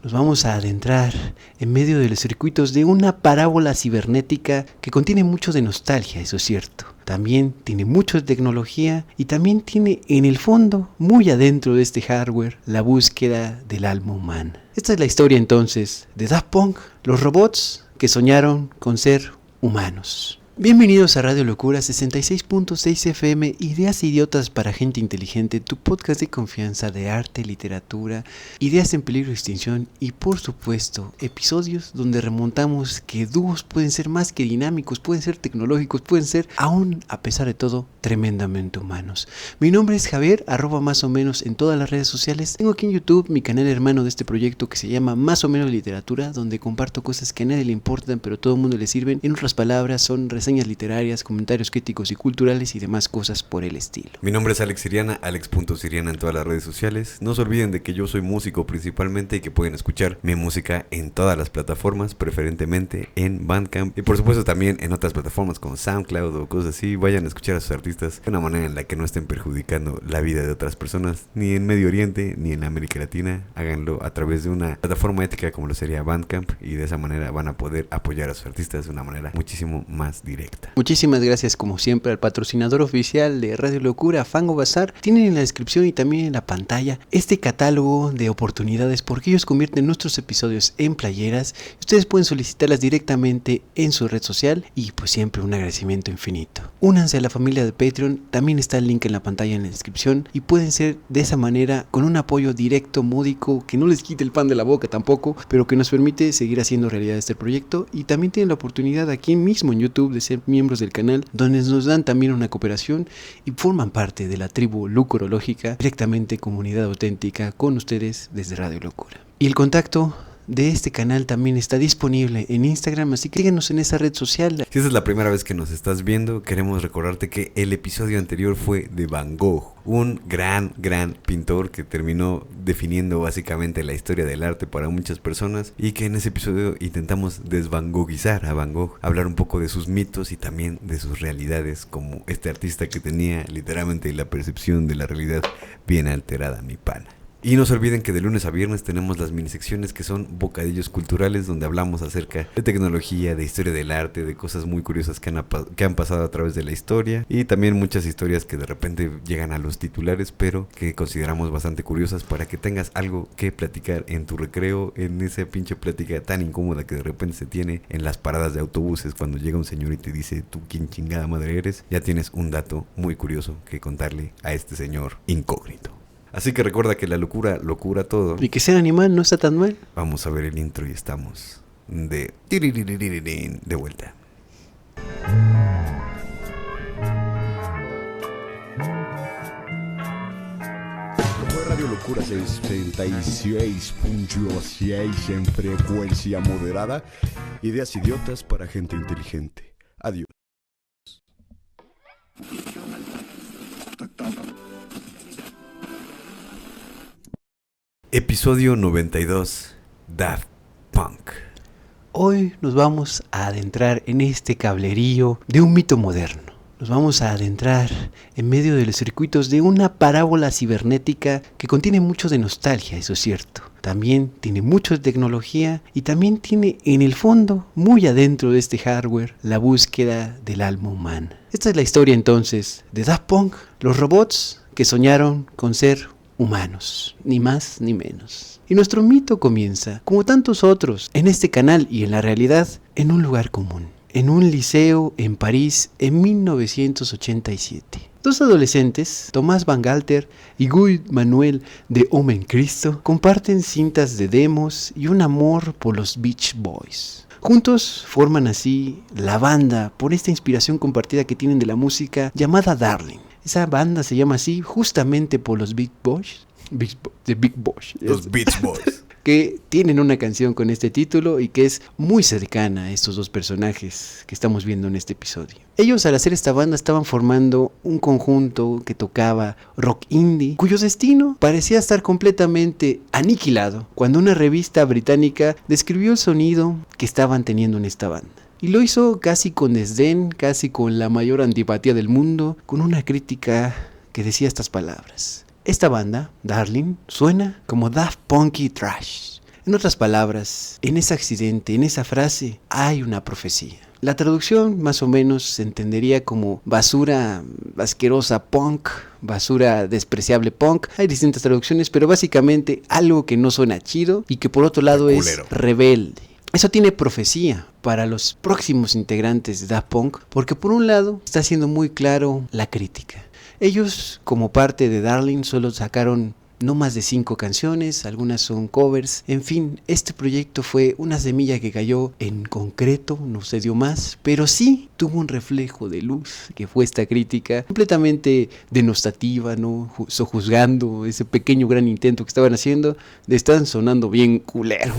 Nos vamos a adentrar en medio de los circuitos de una parábola cibernética que contiene mucho de nostalgia, eso es cierto. También tiene mucho de tecnología y también tiene en el fondo, muy adentro de este hardware, la búsqueda del alma humana. Esta es la historia entonces de Daft Punk, los robots que soñaron con ser humanos. Bienvenidos a Radio Locura 66.6 FM, Ideas idiotas para gente inteligente, tu podcast de confianza de arte, literatura, ideas en peligro de extinción y por supuesto episodios donde remontamos que dúos pueden ser más que dinámicos, pueden ser tecnológicos, pueden ser aún a pesar de todo tremendamente humanos. Mi nombre es Javier, @ más o menos en todas las redes sociales. Tengo aquí en YouTube mi canal hermano de este proyecto que se llama Más o menos Literatura, donde comparto cosas que a nadie le importan pero a todo el mundo le sirven. En otras palabras son reseñas literarias, comentarios críticos y culturales y demás cosas por el estilo. Mi nombre es Alex Siriana, alex.siriana en todas las redes sociales. No se olviden de que yo soy músico principalmente y que pueden escuchar mi música en todas las plataformas, preferentemente en Bandcamp y por supuesto también en otras plataformas como SoundCloud o cosas así. Vayan a escuchar a sus artistas de una manera en la que no estén perjudicando la vida de otras personas, ni en Medio Oriente ni en América Latina. Háganlo a través de una plataforma ética como lo sería Bandcamp y de esa manera van a poder apoyar a sus artistas de una manera muchísimo más directa. Muchísimas gracias como siempre al patrocinador oficial de Radio Locura, Fango Bazar. Tienen en la descripción y también en la pantalla este catálogo de oportunidades porque ellos convierten nuestros episodios en playeras. Ustedes pueden solicitarlas directamente en su red social y pues siempre un agradecimiento infinito. Únanse a la familia de Patreon, también está el link en la pantalla en la descripción y pueden ser de esa manera con un apoyo directo, módico, que no les quite el pan de la boca tampoco, pero que nos permite seguir haciendo realidad este proyecto y también tienen la oportunidad aquí mismo en YouTube de ser miembros del canal, donde nos dan también una cooperación y forman parte de la tribu lucorológica, directamente comunidad auténtica con ustedes desde Radio Locura. Y el contacto de este canal también está disponible en Instagram, así que síguenos en esa red social. Si esta es la primera vez que nos estás viendo, queremos recordarte que el episodio anterior fue de Van Gogh, un gran pintor que terminó definiendo básicamente la historia del arte para muchas personas y que en ese episodio intentamos desvangoguizar a Van Gogh, hablar un poco de sus mitos y también de sus realidades como este artista que tenía literalmente la percepción de la realidad bien alterada, mi pana. Y no se olviden que de lunes a viernes tenemos las minisecciones que son bocadillos culturales, donde hablamos acerca de tecnología, de historia del arte, de cosas muy curiosas que han pasado a través de la historia y también muchas historias que de repente llegan a los titulares pero que consideramos bastante curiosas para que tengas algo que platicar en tu recreo, en esa pinche plática tan incómoda que de repente se tiene en las paradas de autobuses cuando llega un señor y te dice tú quién chingada madre eres. Ya tienes un dato muy curioso que contarle a este señor incógnito. Así que recuerda que la locura lo cura todo. Y que ser animal no está tan mal. Vamos a ver el intro y estamos de vuelta. Radio Locura 66.6 en frecuencia moderada. Ideas idiotas para gente inteligente. Adiós. Episodio 92, Daft Punk. Hoy nos vamos a adentrar en este cablerío de un mito moderno. Nos vamos a adentrar en medio de los circuitos de una parábola cibernética que contiene mucho de nostalgia, eso es cierto. También tiene mucho de tecnología y también tiene en el fondo, muy adentro de este hardware, la búsqueda del alma humana. Esta es la historia entonces de Daft Punk, los robots que soñaron con ser humanos, ni más ni menos. Y nuestro mito comienza, como tantos otros, en este canal y en la realidad, en un lugar común, en un liceo en París en 1987. Dos adolescentes, Tomás Van Galter y Guy Manuel de Omen Cristo, comparten cintas de demos y un amor por los Beach Boys. Juntos forman así la banda por esta inspiración compartida que tienen de la música llamada Darling. Esa banda se llama así justamente por los Big Boys. Los Beach Boys. Que tienen una canción con este título y que es muy cercana a estos dos personajes que estamos viendo en este episodio. Ellos al hacer esta banda estaban formando un conjunto que tocaba rock indie, cuyo destino parecía estar completamente aniquilado cuando una revista británica describió el sonido que estaban teniendo en esta banda. Y lo hizo casi con desdén, casi con la mayor antipatía del mundo, con una crítica que decía estas palabras: esta banda, Darling, suena como Daft Punky Trash. En otras palabras, en ese accidente, en esa frase, hay una profecía. La traducción más o menos se entendería como basura asquerosa punk, basura despreciable punk. Hay distintas traducciones, pero básicamente algo que no suena chido y que por otro lado es rebelde. Eso tiene profecía para los próximos integrantes de Daft Punk, porque por un lado está siendo muy claro la crítica. Ellos, como parte de Darling, solo sacaron no más de 5 canciones, algunas son covers. En fin, este proyecto fue una semilla que cayó en concreto, no se dio más, pero sí tuvo un reflejo de luz, que fue esta crítica completamente denostativa, ¿no? Sojuzgando ese pequeño gran intento que estaban haciendo, están sonando bien culero.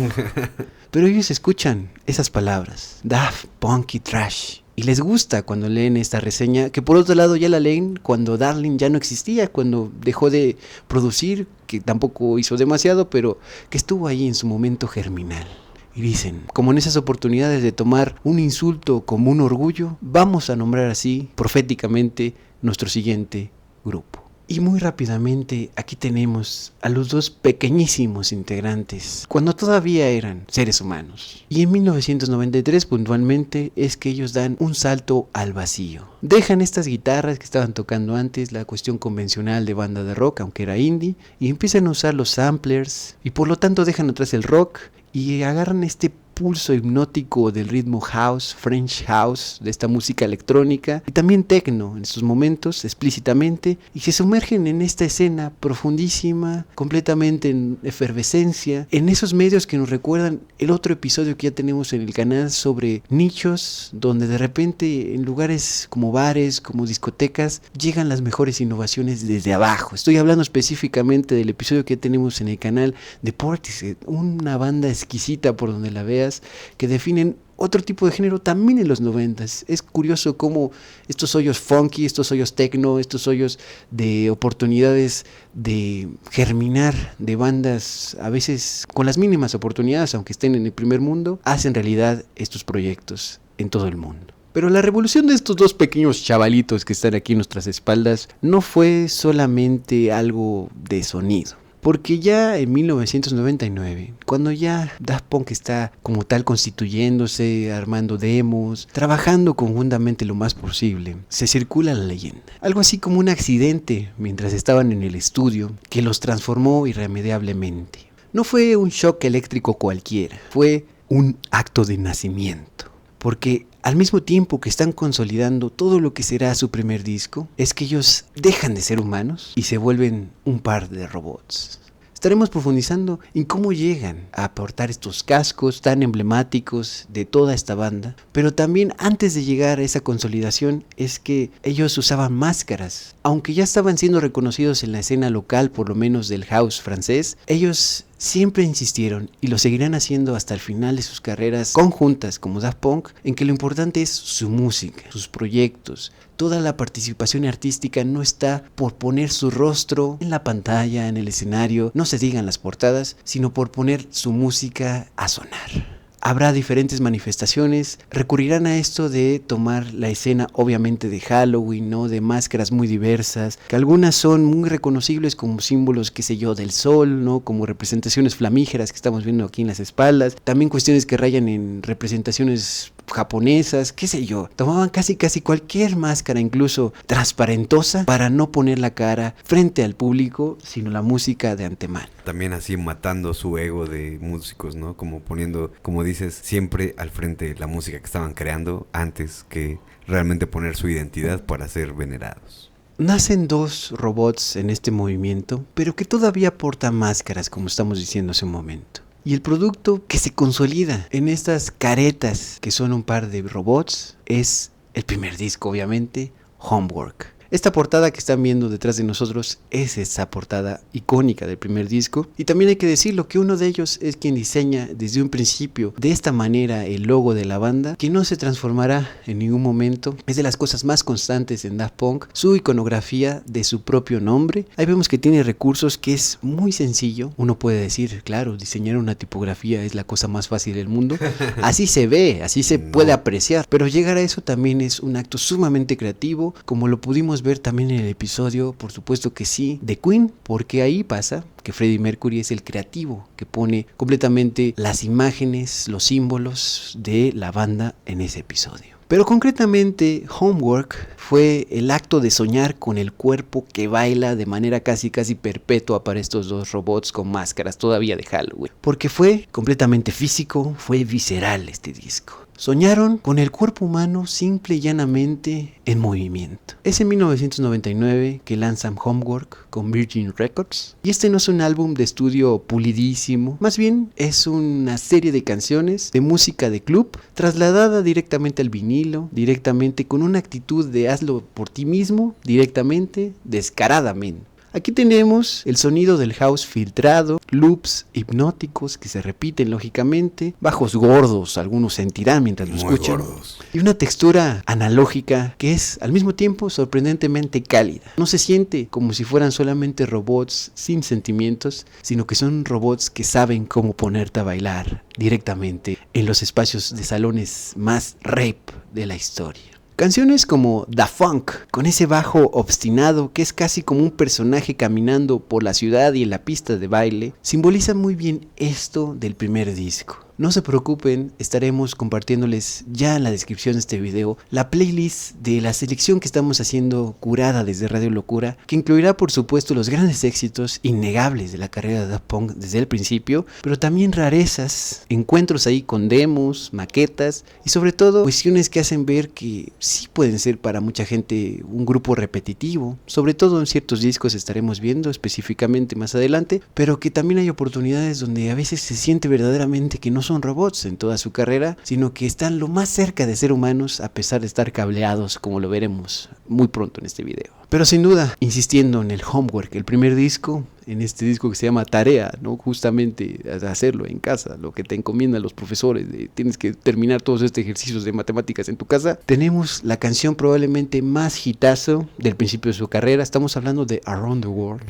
Pero ellos escuchan esas palabras, Daft Punky Trash. Y les gusta cuando leen esta reseña, que por otro lado ya la leen cuando Darling ya no existía, cuando dejó de producir, que tampoco hizo demasiado, pero que estuvo ahí en su momento germinal. Y dicen, como en esas oportunidades de tomar un insulto como un orgullo, vamos a nombrar así, proféticamente, nuestro siguiente grupo. Y muy rápidamente aquí tenemos a los dos pequeñísimos integrantes, cuando todavía eran seres humanos. Y en 1993 puntualmente es que ellos dan un salto al vacío. Dejan estas guitarras que estaban tocando antes, la cuestión convencional de banda de rock, aunque era indie, y empiezan a usar los samplers, y por lo tanto dejan atrás el rock, y agarran este pulso hipnótico del ritmo house, French house, de esta música electrónica y también techno en estos momentos explícitamente, y se sumergen en esta escena profundísima, completamente en efervescencia, en esos medios que nos recuerdan el otro episodio que ya tenemos en el canal sobre nichos, donde de repente en lugares como bares, como discotecas, llegan las mejores innovaciones desde abajo. Estoy hablando específicamente del episodio que ya tenemos en el canal de Portishead, una banda exquisita por donde la veas, que definen otro tipo de género también en los 90s. Es curioso cómo estos hoyos funky, estos hoyos techno, estos hoyos de oportunidades de germinar de bandas, a veces con las mínimas oportunidades, aunque estén en el primer mundo, hacen realidad estos proyectos en todo el mundo. Pero la revolución de estos dos pequeños chavalitos que están aquí en nuestras espaldas no fue solamente algo de sonido. Porque ya en 1999, cuando ya Daft Punk está como tal constituyéndose, armando demos, trabajando conjuntamente lo más posible, se circula la leyenda. Algo así como un accidente mientras estaban en el estudio que los transformó irremediablemente. No fue un shock eléctrico cualquiera, fue un acto de nacimiento. Porque al mismo tiempo que están consolidando todo lo que será su primer disco, es que ellos dejan de ser humanos y se vuelven un par de robots. Estaremos profundizando en cómo llegan a aportar estos cascos tan emblemáticos de toda esta banda, pero también antes de llegar a esa consolidación es que ellos usaban máscaras. Aunque ya estaban siendo reconocidos en la escena local, por lo menos del house francés, ellos siempre insistieron y lo seguirán haciendo hasta el final de sus carreras conjuntas como Daft Punk, en que lo importante es su música, sus proyectos. Toda la participación artística no está por poner su rostro en la pantalla, en el escenario, no se digan las portadas, sino por poner su música a sonar. Habrá diferentes manifestaciones, recurrirán a esto de tomar la escena obviamente de Halloween, ¿no? De máscaras muy diversas, que algunas son muy reconocibles como símbolos, qué sé yo, del sol, ¿no? Como representaciones flamígeras que estamos viendo aquí en las espaldas, también cuestiones que rayan en representaciones japonesas, qué sé yo, tomaban casi cualquier máscara, incluso transparentosa, para no poner la cara frente al público, sino la música de antemano. También así matando su ego de músicos, ¿no? Como poniendo, como dices, siempre al frente la música que estaban creando antes que realmente poner su identidad para ser venerados. Nacen dos robots en este movimiento, pero que todavía portan máscaras, como estamos diciendo hace un momento. Y el producto que se consolida en estas caretas, que son un par de robots, es el primer disco, obviamente, Homework. Esta portada que están viendo detrás de nosotros es esa portada icónica del primer disco. Y también hay que decirlo que uno de ellos es quien diseña desde un principio de esta manera el logo de la banda, que no se transformará en ningún momento. Es de las cosas más constantes en Daft Punk, su iconografía de su propio nombre. Ahí vemos que tiene recursos que es muy sencillo. Uno puede decir, claro, diseñar una tipografía es la cosa más fácil del mundo. Así se ve, así se puede apreciar. Pero llegar a eso también es un acto sumamente creativo, como lo pudimos podemos ver también en el episodio, por supuesto que sí, de Queen, porque ahí pasa que Freddie Mercury es el creativo que pone completamente las imágenes, los símbolos de la banda en ese episodio. Pero concretamente, Homework fue el acto de soñar con el cuerpo que baila de manera casi perpetua para estos dos robots con máscaras todavía de Halloween. Porque fue completamente físico, fue visceral este disco. Soñaron con el cuerpo humano simple y llanamente en movimiento. Es en 1999 que lanzan Homework con Virgin Records. Y este no es un álbum de estudio pulidísimo, más bien es una serie de canciones de música de club trasladada directamente al vinilo, directamente con una actitud de hazlo por ti mismo, directamente, descaradamente. Aquí tenemos el sonido del house filtrado, loops hipnóticos que se repiten lógicamente, bajos gordos, algunos sentirán mientras lo escuchan, gordos. Y una textura analógica que es al mismo tiempo sorprendentemente cálida. No se siente como si fueran solamente robots sin sentimientos, sino que son robots que saben cómo ponerte a bailar directamente en los espacios de salones más rape de la historia. Canciones como Da Funk, con ese bajo obstinado que es casi como un personaje caminando por la ciudad y en la pista de baile, simbolizan muy bien esto del primer disco. No se preocupen, estaremos compartiéndoles ya en la descripción de este video la playlist de la selección que estamos haciendo curada desde Radio Locura, que incluirá por supuesto los grandes éxitos innegables de la carrera de Daft Punk desde el principio, pero también rarezas, encuentros ahí con demos, maquetas y sobre todo cuestiones que hacen ver que sí pueden ser para mucha gente un grupo repetitivo, sobre todo en ciertos discos estaremos viendo específicamente más adelante, pero que también hay oportunidades donde a veces se siente verdaderamente que no son robots en toda su carrera, sino que están lo más cerca de ser humanos a pesar de estar cableados, como lo veremos muy pronto en este video. Pero sin duda, insistiendo en el Homework, el primer disco, en este disco que se llama Tarea, ¿no? Justamente hacerlo en casa, lo que te encomiendan los profesores, tienes que terminar todos estos ejercicios de matemáticas en tu casa. Tenemos la canción probablemente más hitazo del principio de su carrera, estamos hablando de Around the World.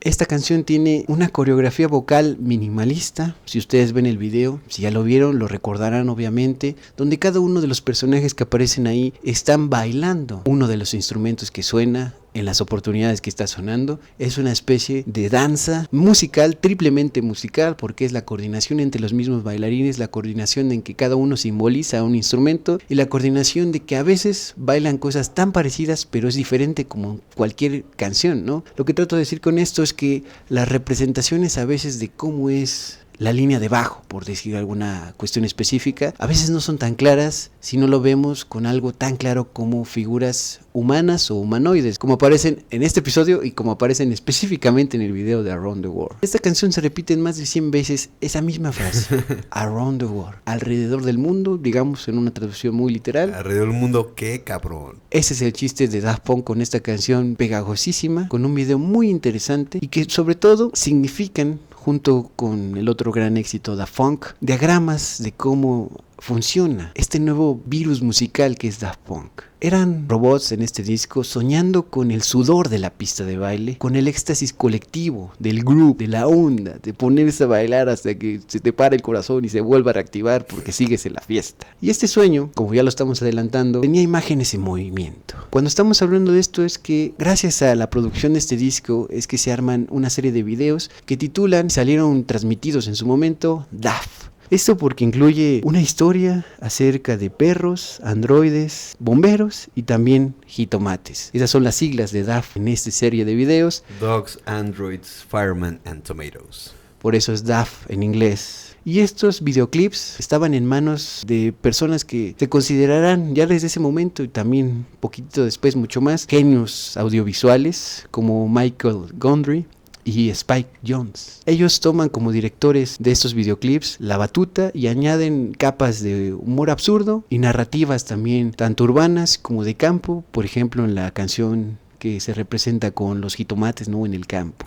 Esta canción tiene una coreografía vocal minimalista, si ustedes ven el video, si ya lo vieron, lo recordarán obviamente, donde cada uno de los personajes que aparecen ahí están bailando. Uno de los instrumentos que suena en las oportunidades que está sonando es una especie de danza musical, triplemente musical, porque es la coordinación entre los mismos bailarines, la coordinación en que cada uno simboliza un instrumento y la coordinación de que a veces bailan cosas tan parecidas pero es diferente como cualquier canción, ¿no? Lo que trato de decir con esto es que las representaciones a veces de cómo es la línea de bajo, por decir alguna cuestión específica, a veces no son tan claras si no lo vemos con algo tan claro como figuras humanas o humanoides, como aparecen en este episodio y como aparecen específicamente en el video de Around the World. Esta canción se repite en más de 100 veces esa misma frase, Around the World, alrededor del mundo, digamos en una traducción muy literal. Alrededor del mundo, qué cabrón. Ese es el chiste de Daft Punk con esta canción pegajosísima, con un video muy interesante y que sobre todo significan, junto con el otro gran éxito Daft Punk, diagramas de cómo funciona este nuevo virus musical que es Daft Punk. Eran robots en este disco soñando con el sudor de la pista de baile, con el éxtasis colectivo, del groove, de la onda, de ponerse a bailar hasta que se te para el corazón y se vuelva a reactivar porque sigues en la fiesta. Y este sueño, como ya lo estamos adelantando, tenía imágenes en movimiento. Cuando estamos hablando de esto es que gracias a la producción de este disco es que se arman una serie de videos que titulan, salieron transmitidos en su momento, Daft. Esto porque incluye una historia acerca de perros, androides, bomberos y también jitomates. Esas son las siglas de Daft en esta serie de videos. Dogs, androids, firemen and tomatoes. Por eso es Daft en inglés. Y estos videoclips estaban en manos de personas que se considerarán ya desde ese momento y también poquito después mucho más genios audiovisuales como Michael Gondry y Spike Jonze. Ellos toman como directores de estos videoclips la batuta y añaden capas de humor absurdo y narrativas también tanto urbanas como de campo, por ejemplo en la canción que se representa con los jitomates, ¿no? En el campo.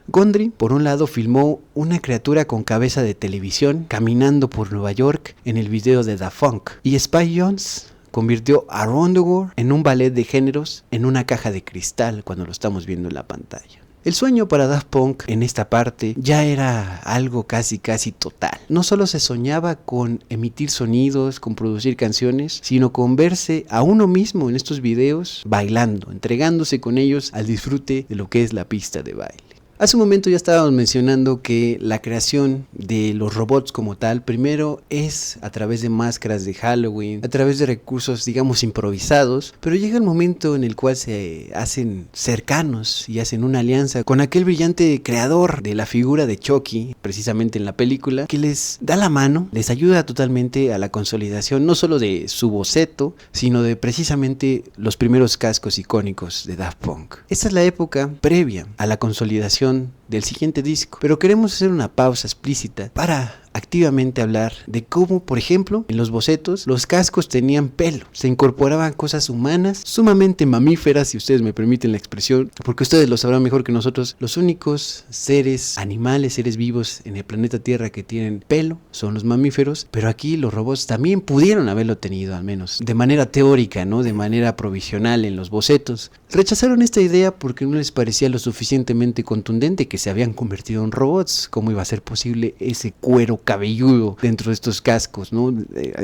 Gondry, por un lado, filmó una criatura con cabeza de televisión caminando por Nueva York en el video de Daft Punk, y Spike Jonze convirtió Around the World en un ballet de géneros en una caja de cristal cuando lo estamos viendo en la pantalla. El sueño para Daft Punk en esta parte ya era algo casi total. No solo se soñaba con emitir sonidos, con producir canciones, sino con verse a uno mismo en estos videos bailando, entregándose con ellos al disfrute de lo que es la pista de baile. Hace un momento ya estábamos mencionando que la creación de los robots como tal, primero es a través de máscaras de Halloween, a través de recursos, digamos, improvisados, pero llega el momento en el cual se hacen cercanos y hacen una alianza con aquel brillante creador de la figura de Chucky, precisamente en la película, que les da la mano, les ayuda totalmente a la consolidación, no solo de su boceto, sino de precisamente los primeros cascos icónicos de Daft Punk. Esta es la época previa a la consolidación del siguiente disco, pero queremos hacer una pausa explícita para activamente hablar de cómo, por ejemplo, en los bocetos los cascos tenían pelo, se incorporaban cosas humanas sumamente mamíferas, si ustedes me permiten la expresión, porque ustedes lo sabrán mejor que nosotros. Los únicos seres animales, seres vivos en el planeta Tierra que tienen pelo son los mamíferos, pero aquí los robots también pudieron haberlo tenido, al menos de manera teórica, ¿no? De manera provisional en los bocetos. Rechazaron esta idea porque no les parecía lo suficientemente contundente que se habían convertido en robots. ¿Cómo iba a ser posible ese cuero cabelludo dentro de estos cascos, ¿no?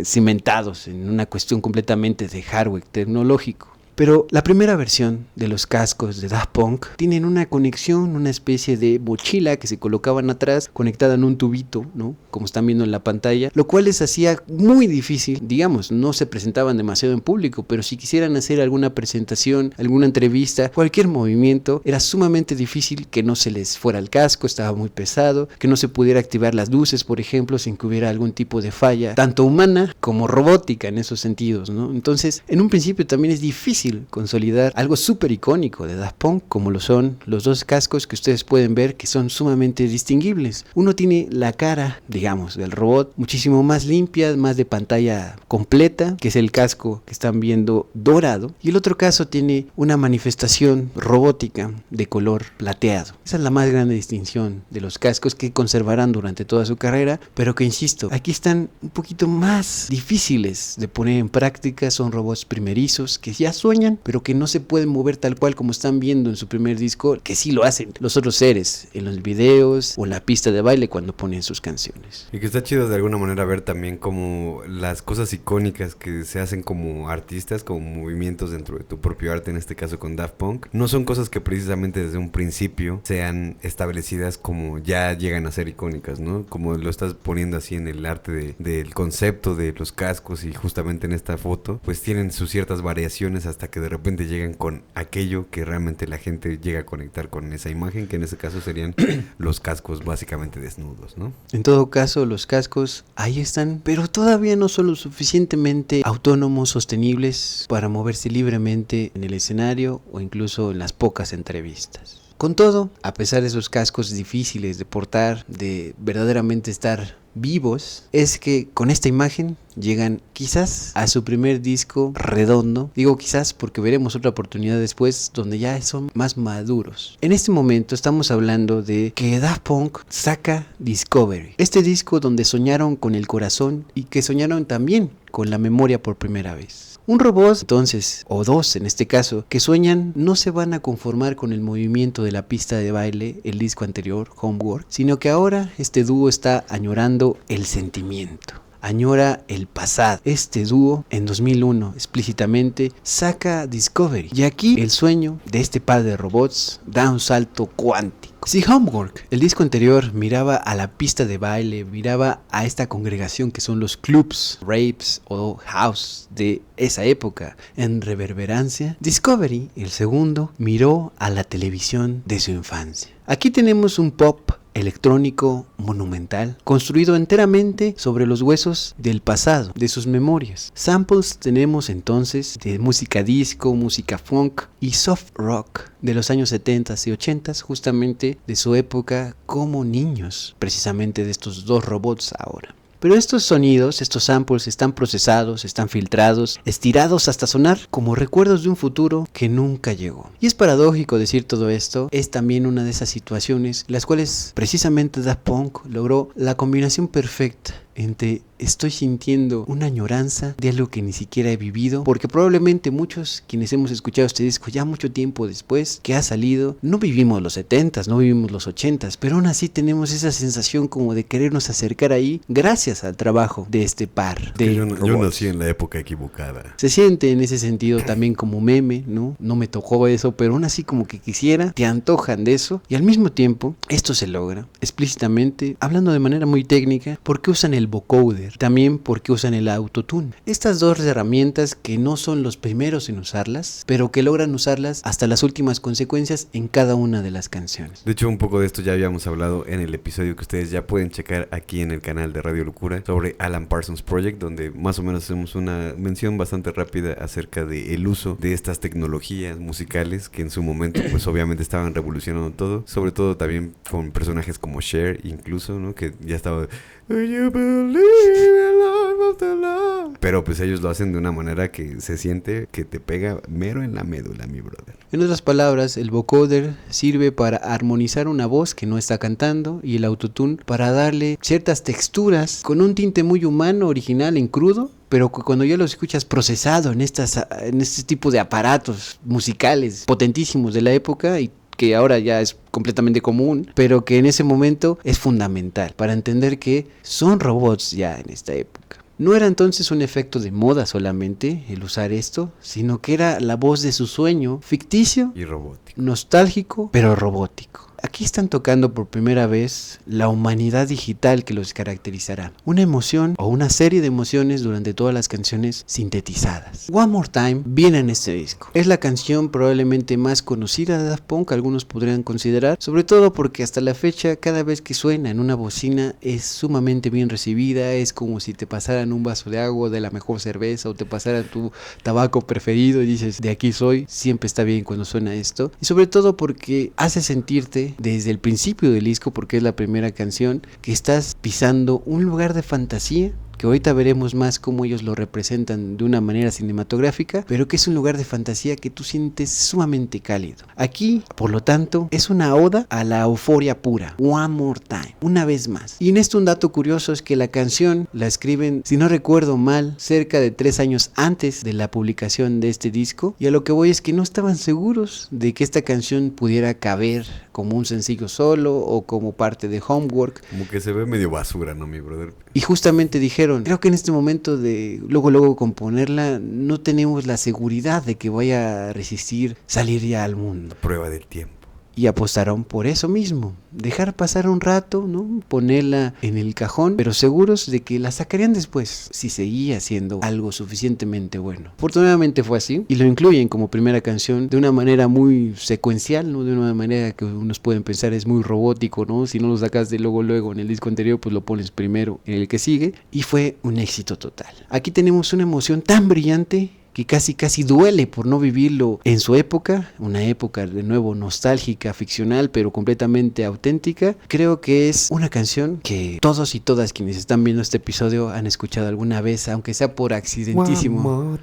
Cimentados en una cuestión completamente de hardware tecnológico? Pero la primera versión de los cascos de Daft Punk tienen una conexión, una especie de mochila que se colocaban atrás, conectada en un tubito, ¿no? Como están viendo en la pantalla, lo cual les hacía muy difícil, digamos, no se presentaban demasiado en público, pero si quisieran hacer alguna presentación, alguna entrevista, cualquier movimiento, era sumamente difícil que no se les fuera el casco, estaba muy pesado, que no se pudiera activar las luces, por ejemplo, sin que hubiera algún tipo de falla, tanto humana como robótica en esos sentidos, ¿no? Entonces, en un principio también es difícil consolidar algo súper icónico de Daft Punk, como lo son los dos cascos que ustedes pueden ver que son sumamente distinguibles. Uno tiene la cara, digamos, del robot muchísimo más limpia, más de pantalla completa, que es el casco que están viendo dorado, y el otro caso tiene una manifestación robótica de color plateado. Esa es la más grande distinción de los cascos que conservarán durante toda su carrera, pero que, insisto, aquí están un poquito más difíciles de poner en práctica. Son robots primerizos que ya sueñan, pero que no se pueden mover tal cual como están viendo en su primer disco, que sí lo hacen los otros seres en los videos o en la pista de baile cuando ponen sus canciones. Y que está chido de alguna manera ver también como las cosas icónicas que se hacen como artistas, como movimientos dentro de tu propio arte, en este caso con Daft Punk, no son cosas que precisamente desde un principio sean establecidas como ya llegan a ser icónicas, ¿no? Como lo estás poniendo así en el arte del concepto de los cascos, y justamente en esta foto pues tienen sus ciertas variaciones hasta que de repente llegan con aquello que realmente la gente llega a conectar con esa imagen, que en ese caso serían los cascos básicamente desnudos, ¿no? En todo caso, los cascos ahí están, pero todavía no son lo suficientemente autónomos, sostenibles para moverse libremente en el escenario o incluso en las pocas entrevistas. Con todo, a pesar de esos cascos difíciles de portar, de verdaderamente estar vivos, es que con esta imagen llegan quizás a su primer disco redondo. Digo quizás porque veremos otra oportunidad después donde ya son más maduros. En este momento estamos hablando de que Daft Punk saca Discovery, este disco donde soñaron con el corazón y que soñaron también con la memoria por primera vez. Un robot, entonces, o dos en este caso, que sueñan, no se van a conformar con el movimiento de la pista de baile, el disco anterior, Homework, sino que ahora este dúo está añorando el sentimiento. Añora el pasado. Este dúo en 2001 explícitamente saca Discovery, y aquí el sueño de este par de robots da un salto cuántico. Si Homework, el disco anterior, miraba a la pista de baile, miraba a esta congregación que son los clubs, raves o house de esa época en reverberancia, Discovery, el segundo, miró a la televisión de su infancia. Aquí tenemos un pop electrónico monumental, construido enteramente sobre los huesos del pasado, de sus memorias. Samples tenemos entonces de música disco, música funk y soft rock de los años 70 y 80, justamente de su época como niños, precisamente de estos dos robots ahora. Pero estos sonidos, estos samples están procesados, están filtrados, estirados hasta sonar como recuerdos de un futuro que nunca llegó. Y es paradójico decir todo esto, es también una de esas situaciones en las cuales precisamente Daft Punk logró la combinación perfecta entre estoy sintiendo una añoranza de algo que ni siquiera he vivido, porque probablemente muchos quienes hemos escuchado este disco ya mucho tiempo después que ha salido, no vivimos los 70s, no vivimos los 80s, pero aún así tenemos esa sensación como de querernos acercar ahí gracias al trabajo de este par de yo robots. nací en la época equivocada. Se siente en ese sentido también como meme, ¿no? No me tocó eso, pero aún así como que quisiera, te antojan de eso, y al mismo tiempo esto se logra explícitamente, hablando de manera muy técnica, porque usan el vocoder, también porque usan el autotune. Estas dos herramientas que no son los primeros en usarlas, pero que logran usarlas hasta las últimas consecuencias en cada una de las canciones. De hecho, un poco de esto ya habíamos hablado en el episodio que ustedes ya pueden checar aquí en el canal de Radio Locura sobre Alan Parsons Project, donde más o menos hacemos una mención bastante rápida acerca del uso de estas tecnologías musicales que en su momento pues obviamente estaban revolucionando todo, sobre todo también con personajes como Cher incluso, ¿no? Que ya estaba "Do you believe in love after love?" Pero pues ellos lo hacen de una manera que se siente que te pega mero en la médula, mi brother. En otras palabras, el vocoder sirve para armonizar una voz que no está cantando y el autotune para darle ciertas texturas con un tinte muy humano, original, en crudo, pero cuando ya lo escuchas procesado en este tipo de aparatos musicales potentísimos de la época y que ahora ya es completamente común, pero que en ese momento es fundamental para entender que son robots ya en esta época. No era entonces un efecto de moda solamente el usar esto, sino que era la voz de su sueño, ficticio, Y robótico. nostálgico, pero robótico. Aquí están tocando por primera vez la humanidad digital que los caracterizará. Una emoción o una serie de emociones durante todas las canciones sintetizadas. One More Time viene en este disco. Es la canción probablemente más conocida de Daft Punk, algunos podrían considerar, sobre todo porque hasta la fecha cada vez que suena en una bocina es sumamente bien recibida, es como si te pasaran un vaso de agua de la mejor cerveza o te pasaran tu tabaco preferido y dices, de aquí soy, siempre está bien cuando suena esto. Y sobre todo porque hace sentirte desde el principio del disco, porque es la primera canción, que estás pisando un lugar de fantasía, que ahorita veremos más cómo ellos lo representan de una manera cinematográfica, pero que es un lugar de fantasía que tú sientes sumamente cálido. Aquí, por lo tanto, es una oda a la euforia pura. One More Time, una vez más. Y en esto un dato curioso es que la canción la escriben, si no recuerdo mal, cerca de 3 años antes de la publicación de este disco, y a lo que voy es que no estaban seguros de que esta canción pudiera caber como un sencillo solo o como parte de Homework. Como que se ve medio basura, ¿no, mi brother? Y justamente dijeron, creo que en este momento de luego componerla no tenemos la seguridad de que vaya a resistir salir ya al mundo. Prueba del tiempo. Y apostaron por eso mismo, dejar pasar un rato, ¿no? Ponerla en el cajón, pero seguros de que la sacarían después, si seguía siendo algo suficientemente bueno. Afortunadamente fue así, y lo incluyen como primera canción de una manera muy secuencial, ¿no? De una manera que unos pueden pensar es muy robótico, ¿no? Si no lo sacas de luego en el disco anterior, pues lo pones primero en el que sigue, y fue un éxito total. Aquí tenemos una emoción tan brillante que casi duele por no vivirlo en su época, una época de nuevo nostálgica, ficcional, pero completamente auténtica. Creo que es una canción que todos y todas quienes están viendo este episodio han escuchado alguna vez, aunque sea por accidentísimo,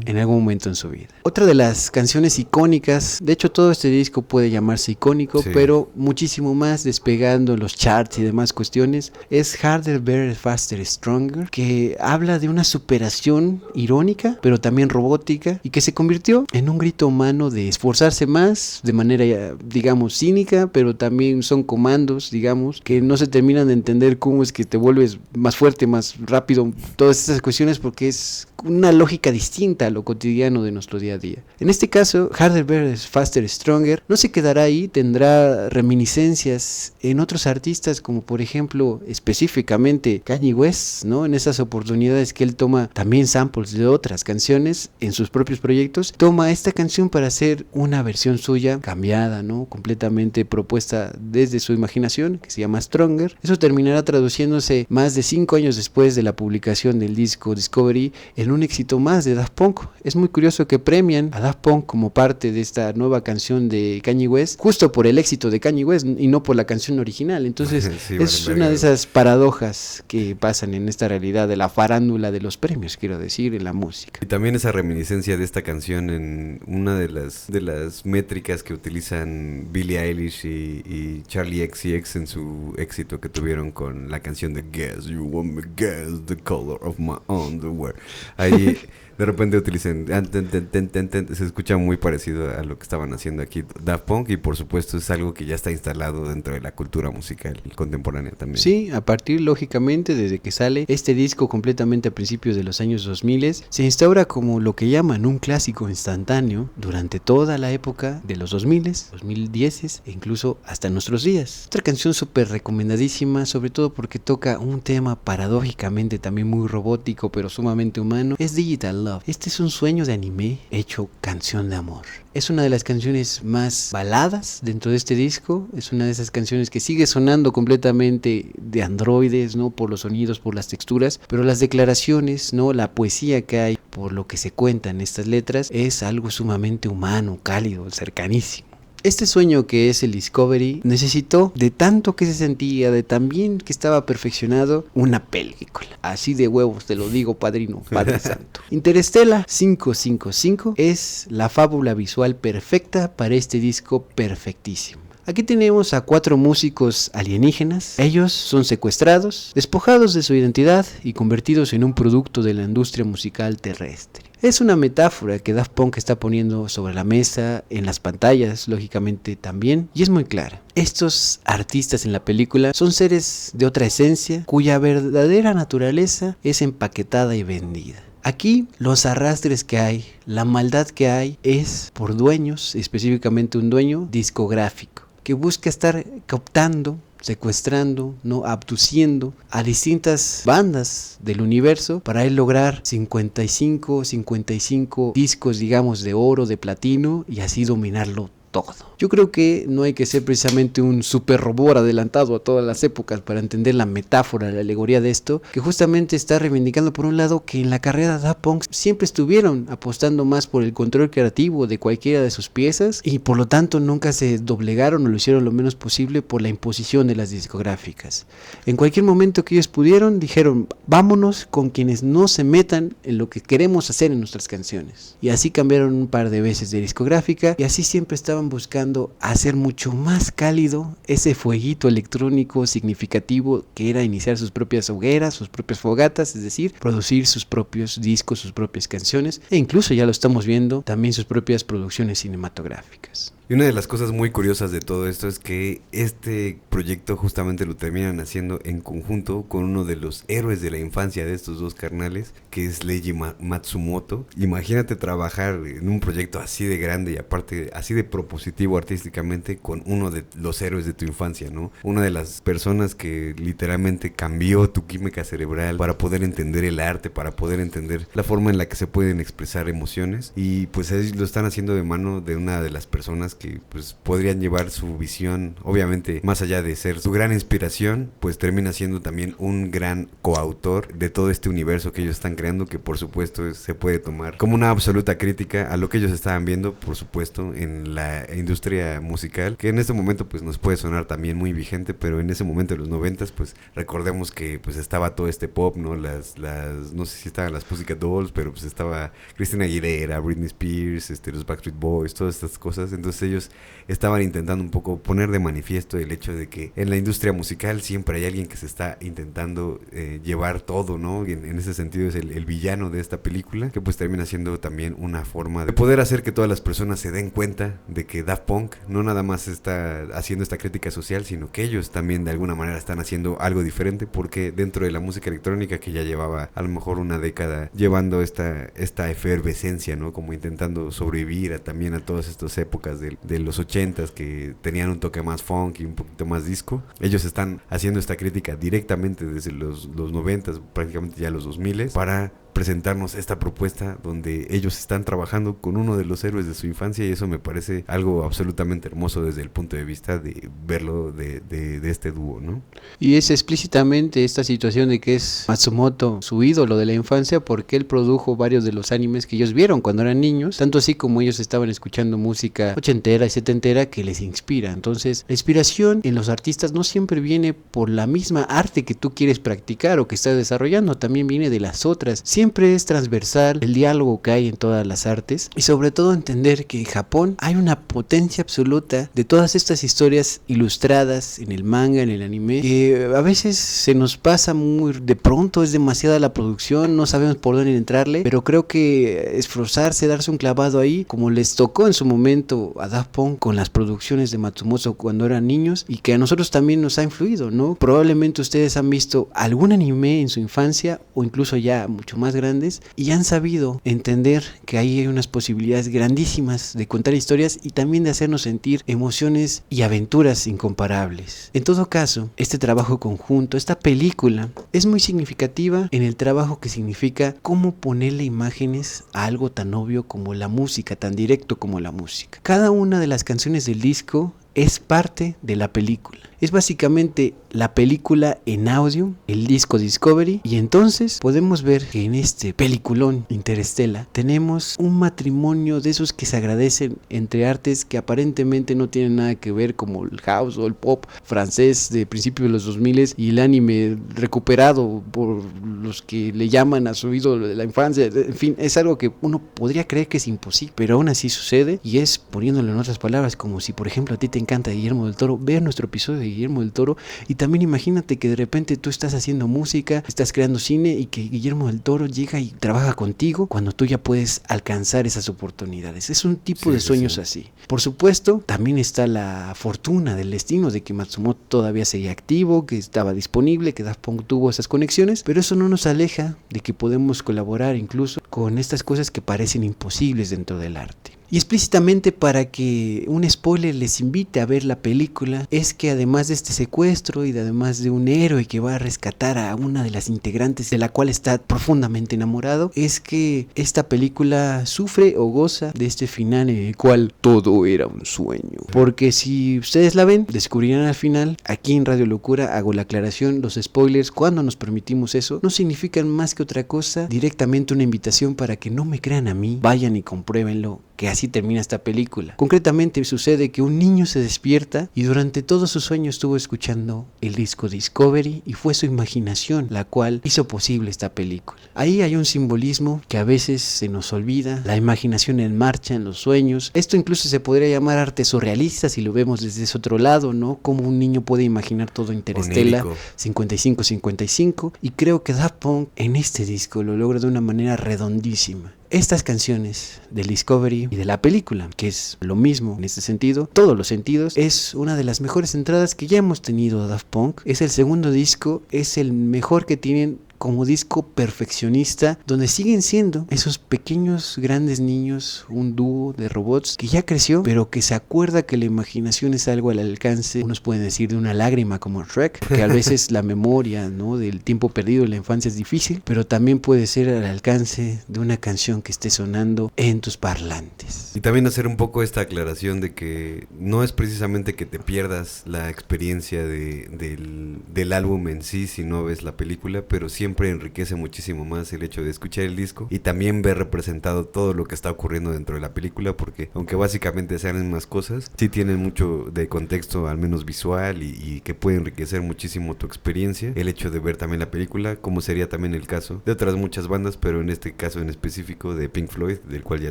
en algún momento en su vida. Otra de las canciones icónicas, de hecho todo este disco puede llamarse icónico, sí, pero muchísimo más despegando los charts y demás cuestiones, es Harder, Better, Faster, Stronger, que habla de una superación irónica, pero también robótica, y que se convirtió en un grito humano de esforzarse más de manera, digamos, cínica, pero también son comandos, digamos, que no se terminan de entender cómo es que te vuelves más fuerte, más rápido, todas estas cuestiones, porque es una lógica distinta a lo cotidiano de nuestro día a día. En este caso, Harder, Better, Faster, Stronger no se quedará ahí, tendrá reminiscencias en otros artistas, como por ejemplo, específicamente Kanye West, ¿no? En esas oportunidades que él toma también samples de otras canciones en sus propios proyectos, toma esta canción para hacer una versión suya cambiada, ¿no? Completamente propuesta desde su imaginación, que se llama Stronger. Eso terminará traduciéndose más de 5 años después de la publicación del disco Discovery en un éxito más de Daft Punk. Es muy curioso que premian a Daft Punk como parte de esta nueva canción de Kanye West, justo por el éxito de Kanye West y no por la canción original. Entonces sí, es una de esas paradojas que pasan en esta realidad de la farándula de los premios, quiero decir, en la música. Y también esa esa reminiscencia de esta canción en una de las métricas que utilizan Billie Eilish y Charlie XCX en su éxito que tuvieron con la canción de Guess You Want Me Guess The Color of My Underwear. Ahí de repente utilizan, se escucha muy parecido a lo que estaban haciendo aquí Daft Punk, y por supuesto es algo que ya está instalado dentro de la cultura musical contemporánea también. Sí, a partir lógicamente desde que sale este disco completamente a principios de los años 2000, se instaura como lo que llaman un clásico instantáneo durante toda la época de los 2000, 2010 e incluso hasta nuestros días. Otra canción súper recomendadísima, sobre todo porque toca un tema paradójicamente también muy robótico pero sumamente humano, es Digital Love. Este es un sueño de anime hecho canción de amor. Es una de las canciones más baladas dentro de este disco. Es una de esas canciones que sigue sonando completamente de androides, ¿no? Por los sonidos, por las texturas, pero las declaraciones, ¿no? La poesía que hay, por lo que se cuenta en estas letras, es algo sumamente humano, cálido, cercanísimo. Este sueño que es el Discovery necesitó de tanto que se sentía, de tan bien que estaba perfeccionado, una película. Así de huevos te lo digo, padrino, Padre Santo. Interstellar 555 es la fábula visual perfecta para este disco perfectísimo. Aquí tenemos a 4 músicos alienígenas. Ellos son secuestrados, despojados de su identidad y convertidos en un producto de la industria musical terrestre. Es una metáfora que Daft Punk está poniendo sobre la mesa, en las pantallas, lógicamente también, y es muy clara. Estos artistas en la película son seres de otra esencia, cuya verdadera naturaleza es empaquetada y vendida. Aquí los arrastres que hay, la maldad que hay, es por dueños, específicamente un dueño discográfico, que busca estar captando, secuestrando, no abduciendo a distintas bandas del universo para él lograr 55 discos, digamos, de oro, de platino, y así dominarlo todo. Yo creo que no hay que ser precisamente un super robot adelantado a todas las épocas para entender la metáfora, la alegoría de esto, que justamente está reivindicando por un lado que en la carrera de Daft Punk siempre estuvieron apostando más por el control creativo de cualquiera de sus piezas, y por lo tanto nunca se doblegaron o lo hicieron lo menos posible por la imposición de las discográficas. En cualquier momento que ellos pudieron, dijeron: vámonos con quienes no se metan en lo que queremos hacer en nuestras canciones. Y así cambiaron un par de veces de discográfica, y así siempre estaban buscando hacer mucho más cálido ese fueguito electrónico significativo que era iniciar sus propias hogueras, sus propias fogatas, es decir, producir sus propios discos, sus propias canciones, e incluso ya lo estamos viendo, también sus propias producciones cinematográficas. Y una de las cosas muy curiosas de todo esto es que este proyecto justamente lo terminan haciendo en conjunto con uno de los héroes de la infancia de estos dos carnales, que es Leiji Matsumoto. Imagínate trabajar en un proyecto así de grande y aparte así de propositivo artísticamente con uno de los héroes de tu infancia, ¿no? Una de las personas que literalmente cambió tu química cerebral para poder entender el arte, para poder entender la forma en la que se pueden expresar emociones, y pues ellos lo están haciendo de mano de una de las personas que pues podrían llevar su visión, obviamente más allá de ser su gran inspiración, pues termina siendo también un gran coautor de todo este universo que ellos están creando, que por supuesto se puede tomar como una absoluta crítica a lo que ellos estaban viendo, por supuesto, en la industria musical, que en este momento pues nos puede sonar también muy vigente, pero en ese momento de los 90s, pues recordemos que pues estaba todo este pop, ¿no? No sé si estaban las Pussycat Dolls, pero pues estaba Christina Aguilera, Britney Spears, los Backstreet Boys, todas estas cosas. Entonces ellos estaban intentando un poco poner de manifiesto el hecho de que en la industria musical siempre hay alguien que se está intentando llevar todo, ¿no? Y en ese sentido es el villano de esta película, que pues termina siendo también una forma de poder hacer que todas las personas se den cuenta de que Daft Punk no nada más está haciendo esta crítica social, sino que ellos también de alguna manera están haciendo algo diferente, porque dentro de la música electrónica, que ya llevaba a lo mejor una década llevando esta efervescencia, ¿no? Como intentando sobrevivir también a todas estas épocas de los 80s que tenían un toque más funk y un poquito más disco. Ellos están haciendo esta crítica directamente desde los 90s, prácticamente ya los 2000s, para presentarnos esta propuesta donde ellos están trabajando con uno de los héroes de su infancia, y eso me parece algo absolutamente hermoso desde el punto de vista de verlo de este dúo, ¿no? Y es explícitamente esta situación de que es Matsumoto su ídolo de la infancia, porque él produjo varios de los animes que ellos vieron cuando eran niños, tanto así como ellos estaban escuchando música ochentera y setentera que les inspira. Entonces, la inspiración en los artistas no siempre viene por la misma arte que tú quieres practicar o que estás desarrollando, también viene de las otras. siempre es transversal el diálogo que hay en todas las artes y sobre todo entender que en Japón hay una potencia absoluta de todas estas historias ilustradas en el manga, en el anime, que a veces se nos pasa muy de pronto, es demasiada la producción, no sabemos por dónde entrarle, pero creo que esforzarse, darse un clavado ahí, como les tocó en su momento a Daft Punk con las producciones de Matsumoto cuando eran niños y que a nosotros también nos ha influido, ¿no? Probablemente ustedes han visto algún anime en su infancia o incluso ya mucho más grandes y han sabido entender que ahí hay unas posibilidades grandísimas de contar historias y también de hacernos sentir emociones y aventuras incomparables. En todo caso, este trabajo conjunto, esta película, es muy significativa en el trabajo que significa cómo ponerle imágenes a algo tan obvio como la música, tan directo como la música. Cada una de las canciones del disco es parte de la película. Es básicamente la película en audio, el disco Discovery, y entonces podemos ver que en este peliculón Interstellar tenemos un matrimonio de esos que se agradecen entre artes que aparentemente no tienen nada que ver, como el house o el pop francés de principios de los 2000 y el anime recuperado por los que le llaman a su ídolo de la infancia. En fin, es algo que uno podría creer que es imposible, pero aún así sucede, y es, poniéndolo en otras palabras, como si por ejemplo a ti te encanta Guillermo del Toro, vea nuestro episodio de Guillermo del Toro y también imagínate que de repente tú estás haciendo música, estás creando cine y que Guillermo del Toro llega y trabaja contigo cuando tú ya puedes alcanzar esas oportunidades. Es un tipo de sueños así. Por supuesto, también está la fortuna del destino de que Matsumoto todavía seguía activo, que estaba disponible, que Daft Punk tuvo esas conexiones, pero eso no nos aleja de que podemos colaborar incluso con estas cosas que parecen imposibles dentro del arte. Y explícitamente para que un spoiler les invite a ver la película, es que además de este secuestro y además de un héroe que va a rescatar a una de las integrantes de la cual está profundamente enamorado, es que esta película sufre o goza de este final en el cual todo era un sueño. Porque si ustedes la ven, descubrirán al final, aquí en Radio Locura hago la aclaración, los spoilers cuando nos permitimos eso no significan más que otra cosa, directamente una invitación para que no me crean a mí, vayan y compruébenlo, que así termina esta película. Concretamente sucede que un niño se despierta y durante todos sus sueños estuvo escuchando el disco Discovery y fue su imaginación la cual hizo posible esta película. Ahí hay un simbolismo que a veces se nos olvida, la imaginación en marcha, en los sueños. Esto incluso se podría llamar arte surrealista si lo vemos desde ese otro lado, ¿no? Como un niño puede imaginar todo Interstellar 55-55, y creo que Daft Punk en este disco lo logra de una manera redondísima. Estas canciones del Discovery y de la película, que es lo mismo en este sentido, todos los sentidos, es una de las mejores entradas que ya hemos tenido a Daft Punk. Es el segundo disco, es el mejor que tienen como disco perfeccionista, donde siguen siendo esos pequeños grandes niños, un dúo de robots que ya creció, pero que se acuerda que la imaginación es algo al alcance, unos pueden decir de una lágrima como Shrek, que a veces la memoria, ¿no?, del tiempo perdido en la infancia es difícil, pero también puede ser al alcance de una canción que esté sonando en tus parlantes. Y también hacer un poco esta aclaración de que no es precisamente que te pierdas la experiencia del álbum en sí si no ves la película, pero siempre enriquece muchísimo más el hecho de escuchar el disco y también ver representado todo lo que está ocurriendo dentro de la película, porque aunque básicamente sean más cosas, sí tienen mucho de contexto, al menos visual, y que puede enriquecer muchísimo tu experiencia, el hecho de ver también la película, como sería también el caso de otras muchas bandas, pero en este caso en específico de Pink Floyd, del cual ya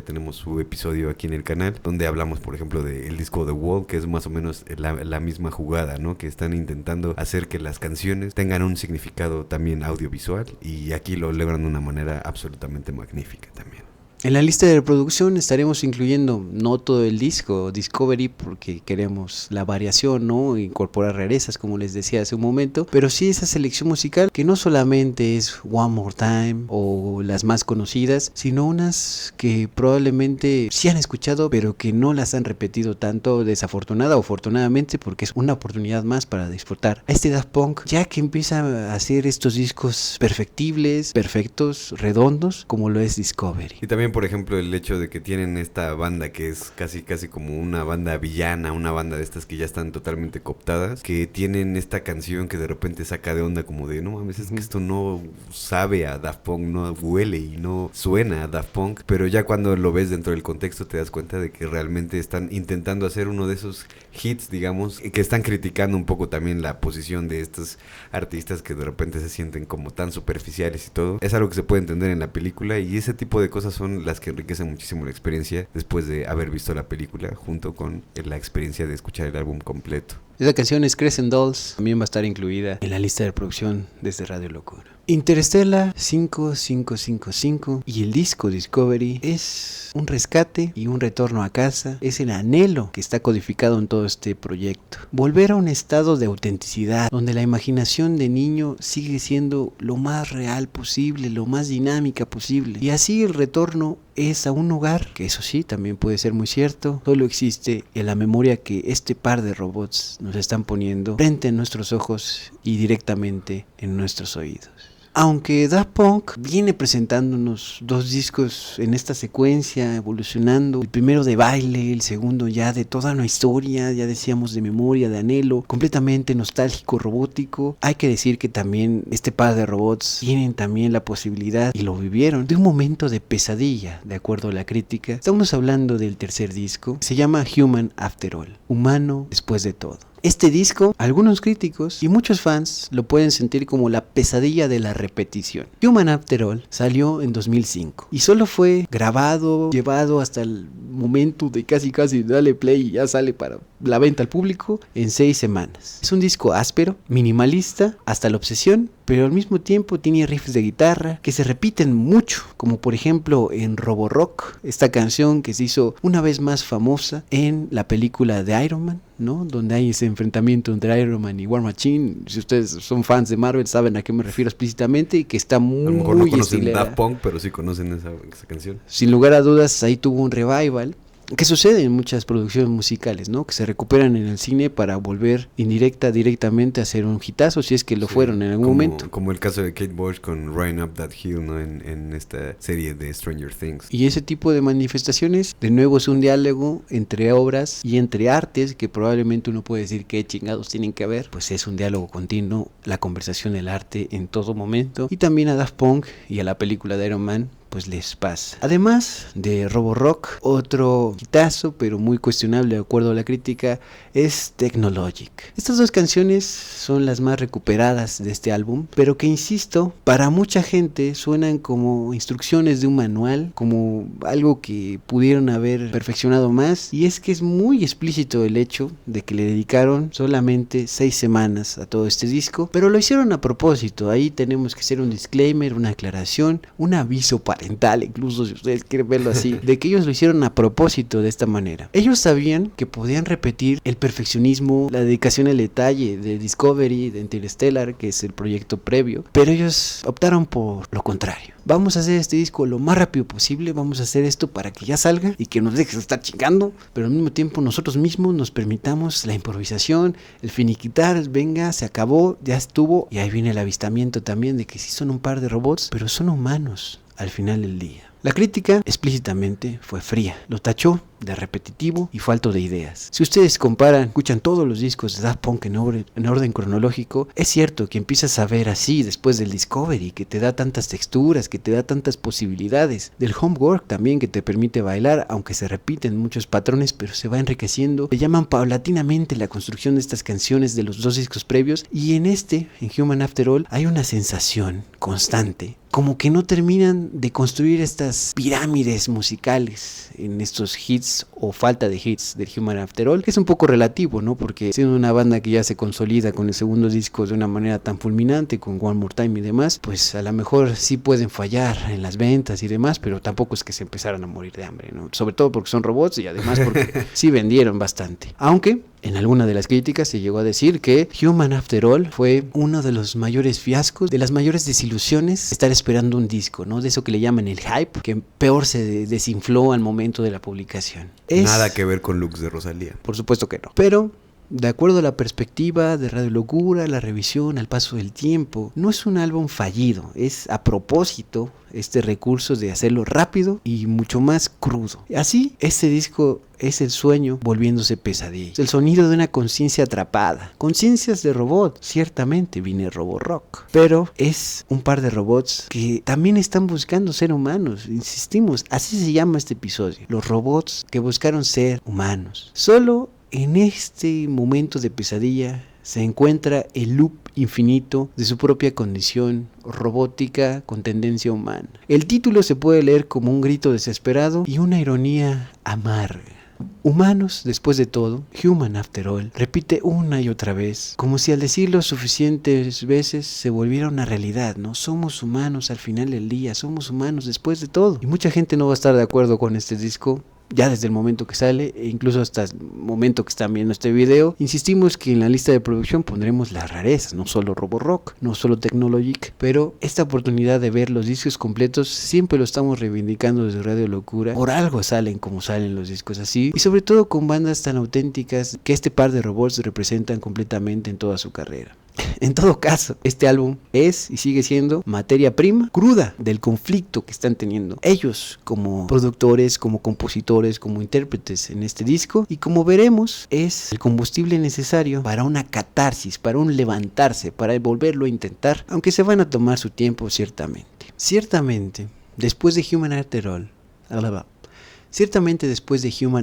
tenemos su episodio aquí en el canal, donde hablamos por ejemplo del disco The Wall, que es más o menos la misma jugada, ¿no? Que están intentando hacer que las canciones tengan un significado también audiovisual, y aquí lo logran de una manera absolutamente magnífica también. En la lista de reproducción estaremos incluyendo no todo el disco Discovery porque queremos la variación, ¿no?, incorporar rarezas como les decía hace un momento, pero sí esa selección musical que no solamente es One More Time o las más conocidas, sino unas que probablemente sí han escuchado pero que no las han repetido tanto, desafortunada o afortunadamente, porque es una oportunidad más para disfrutar a este Daft Punk, ya que empieza a hacer estos discos perfectibles, perfectos, redondos, como lo es Discovery. Y también también, por ejemplo, el hecho de que tienen esta banda que es casi como una banda villana, una banda de estas que ya están totalmente cooptadas, que tienen esta canción que de repente saca de onda como de, no mames, es que esto no sabe a Daft Punk, no huele y no suena a Daft Punk, pero ya cuando lo ves dentro del contexto te das cuenta de que realmente están intentando hacer uno de esos hits, digamos, que están criticando un poco también la posición de estos artistas que de repente se sienten como tan superficiales y todo. Es algo que se puede entender en la película y ese tipo de cosas son las que enriquecen muchísimo la experiencia después de haber visto la película junto con la experiencia de escuchar el álbum completo. Esa canción es Crescent Dolls, también va a estar incluida en la lista de producción desde Radio Locura. Interstellar 5555 y el disco Discovery es un rescate y un retorno a casa, es el anhelo que está codificado en todo este proyecto. Volver a un estado de autenticidad, donde la imaginación de niño sigue siendo lo más real posible, lo más dinámica posible. Y así el retorno es a un hogar, que eso sí, también puede ser muy cierto, solo existe en la memoria que este par de robots nos están poniendo frente a nuestros ojos y directamente en nuestros oídos. Aunque Daft Punk viene presentándonos 2 discos en esta secuencia, evolucionando, el primero de baile, el segundo ya de toda una historia, ya decíamos de memoria, de anhelo, completamente nostálgico, robótico, hay que decir que también este par de robots tienen también la posibilidad, y lo vivieron, de un momento de pesadilla, de acuerdo a la crítica. Estamos hablando del tercer disco, se llama Human After All, humano después de todo. Este disco, algunos críticos y muchos fans lo pueden sentir como la pesadilla de la repetición. Human After All salió en 2005 y solo fue grabado, llevado hasta el momento de casi dale play y ya sale para la venta al público en 6 semanas. Es un disco áspero, minimalista, hasta la obsesión, pero al mismo tiempo tiene riffs de guitarra que se repiten mucho, como por ejemplo en Roborock, esta canción que se hizo una vez más famosa en la película de Iron Man, ¿no? Donde hay ese enfrentamiento entre Iron Man y War Machine. Si ustedes son fans de Marvel saben a qué me refiero explícitamente, y que está muy a lo mejor no conocen estilera. Daft Punk, pero sí conocen esa canción. Sin lugar a dudas, ahí tuvo un revival que sucede en muchas producciones musicales, ¿no? Que se recuperan en el cine para volver directamente a hacer un hitazo, si es que lo fueron en algún momento. Como el caso de Kate Bush con Ryan Up That Hill, ¿no? En esta serie de Stranger Things. Y ese tipo de manifestaciones, de nuevo, es un diálogo entre obras y entre artes, que probablemente uno puede decir qué chingados tienen que ver. Pues es un diálogo continuo, la conversación del arte en todo momento. Y también a Daft Punk y a la película de Iron Man pues les pasa. Además de Roborock, otro hitazo, pero muy cuestionable de acuerdo a la crítica, es Technologic. Estas 2 canciones son las más recuperadas de este álbum, pero que, insisto, para mucha gente suenan como instrucciones de un manual, como algo que pudieron haber perfeccionado más, y es que es muy explícito el hecho de que le dedicaron solamente 6 semanas a todo este disco, pero lo hicieron a propósito. Ahí tenemos que hacer un disclaimer, una aclaración, un aviso parental, incluso si ustedes quieren verlo así, de que ellos lo hicieron a propósito de esta manera. Ellos sabían que podían repetir el perfeccionismo, la dedicación al detalle de Discovery, de Interstellar, que es el proyecto previo, pero ellos optaron por lo contrario. Vamos a hacer este disco lo más rápido posible, vamos a hacer esto para que ya salga y que nos dejes estar chingando, pero al mismo tiempo nosotros mismos nos permitamos la improvisación, el finiquitar, venga, se acabó, ya estuvo, y ahí viene el avistamiento también de que sí son un par de robots, pero son humanos al final del día. La crítica explícitamente fue fría, lo tachó de repetitivo y falto de ideas. Si ustedes comparan, escuchan todos los discos de Daft Punk en orden cronológico, es cierto que empiezas a ver así después del Discovery, que te da tantas texturas, que te da tantas posibilidades, del Homework también, que te permite bailar, aunque se repiten muchos patrones, pero se va enriqueciendo. Le llaman paulatinamente la construcción de estas canciones de los 2 discos previos, y en Human After All, hay una sensación constante, como que no terminan de construir estas pirámides musicales en estos hits o falta de hits del Human After All, que es un poco relativo, ¿no? Porque siendo una banda que ya se consolida con el segundo disco de una manera tan fulminante, con One More Time y demás, pues a lo mejor sí pueden fallar en las ventas y demás, pero tampoco es que se empezaran a morir de hambre, ¿no? Sobre todo porque son robots y además porque sí vendieron bastante. Aunque en alguna de las críticas se llegó a decir que Human After All fue uno de los mayores fiascos, de las mayores desilusiones, estar esperando un disco, ¿no? De eso que le llaman el hype, que peor se desinfló al momento de la publicación. Nada que ver con Lux de Rosalía. Por supuesto que no. Pero De acuerdo a la perspectiva de Radio Locura, la revisión al paso del tiempo, no es un álbum fallido, es a propósito este recurso de hacerlo rápido y mucho más crudo. Así, este disco es el sueño volviéndose pesadilla. Es el sonido de una conciencia atrapada. Conciencias de robot, ciertamente viene Roborock, pero es un par de robots que también están buscando ser humanos. Insistimos, así se llama este episodio. Los robots que buscaron ser humanos. Solo en este momento de pesadilla se encuentra el loop infinito de su propia condición robótica con tendencia humana. El título se puede leer como un grito desesperado y una ironía amarga. Humanos, después de todo, human after all, repite una y otra vez, como si al decirlo suficientes veces se volviera una realidad, ¿no? Somos humanos al final del día, somos humanos después de todo. Y mucha gente no va a estar de acuerdo con este disco, ya desde el momento que sale, e incluso hasta el momento que están viendo este video. Insistimos que en la lista de producción pondremos las rarezas, no solo Roborock, no solo Technologic, pero esta oportunidad de ver los discos completos siempre lo estamos reivindicando desde Radio Locura. Por algo salen como salen los discos así, y sobre todo con bandas tan auténticas que este par de robots representan completamente en toda su carrera. En todo caso, este álbum es y sigue siendo materia prima cruda del conflicto que están teniendo ellos como productores, como compositores, como intérpretes en este disco, y como veremos es el combustible necesario para una catarsis, para un levantarse, para volverlo a intentar, aunque se van a tomar su tiempo ciertamente, después de Human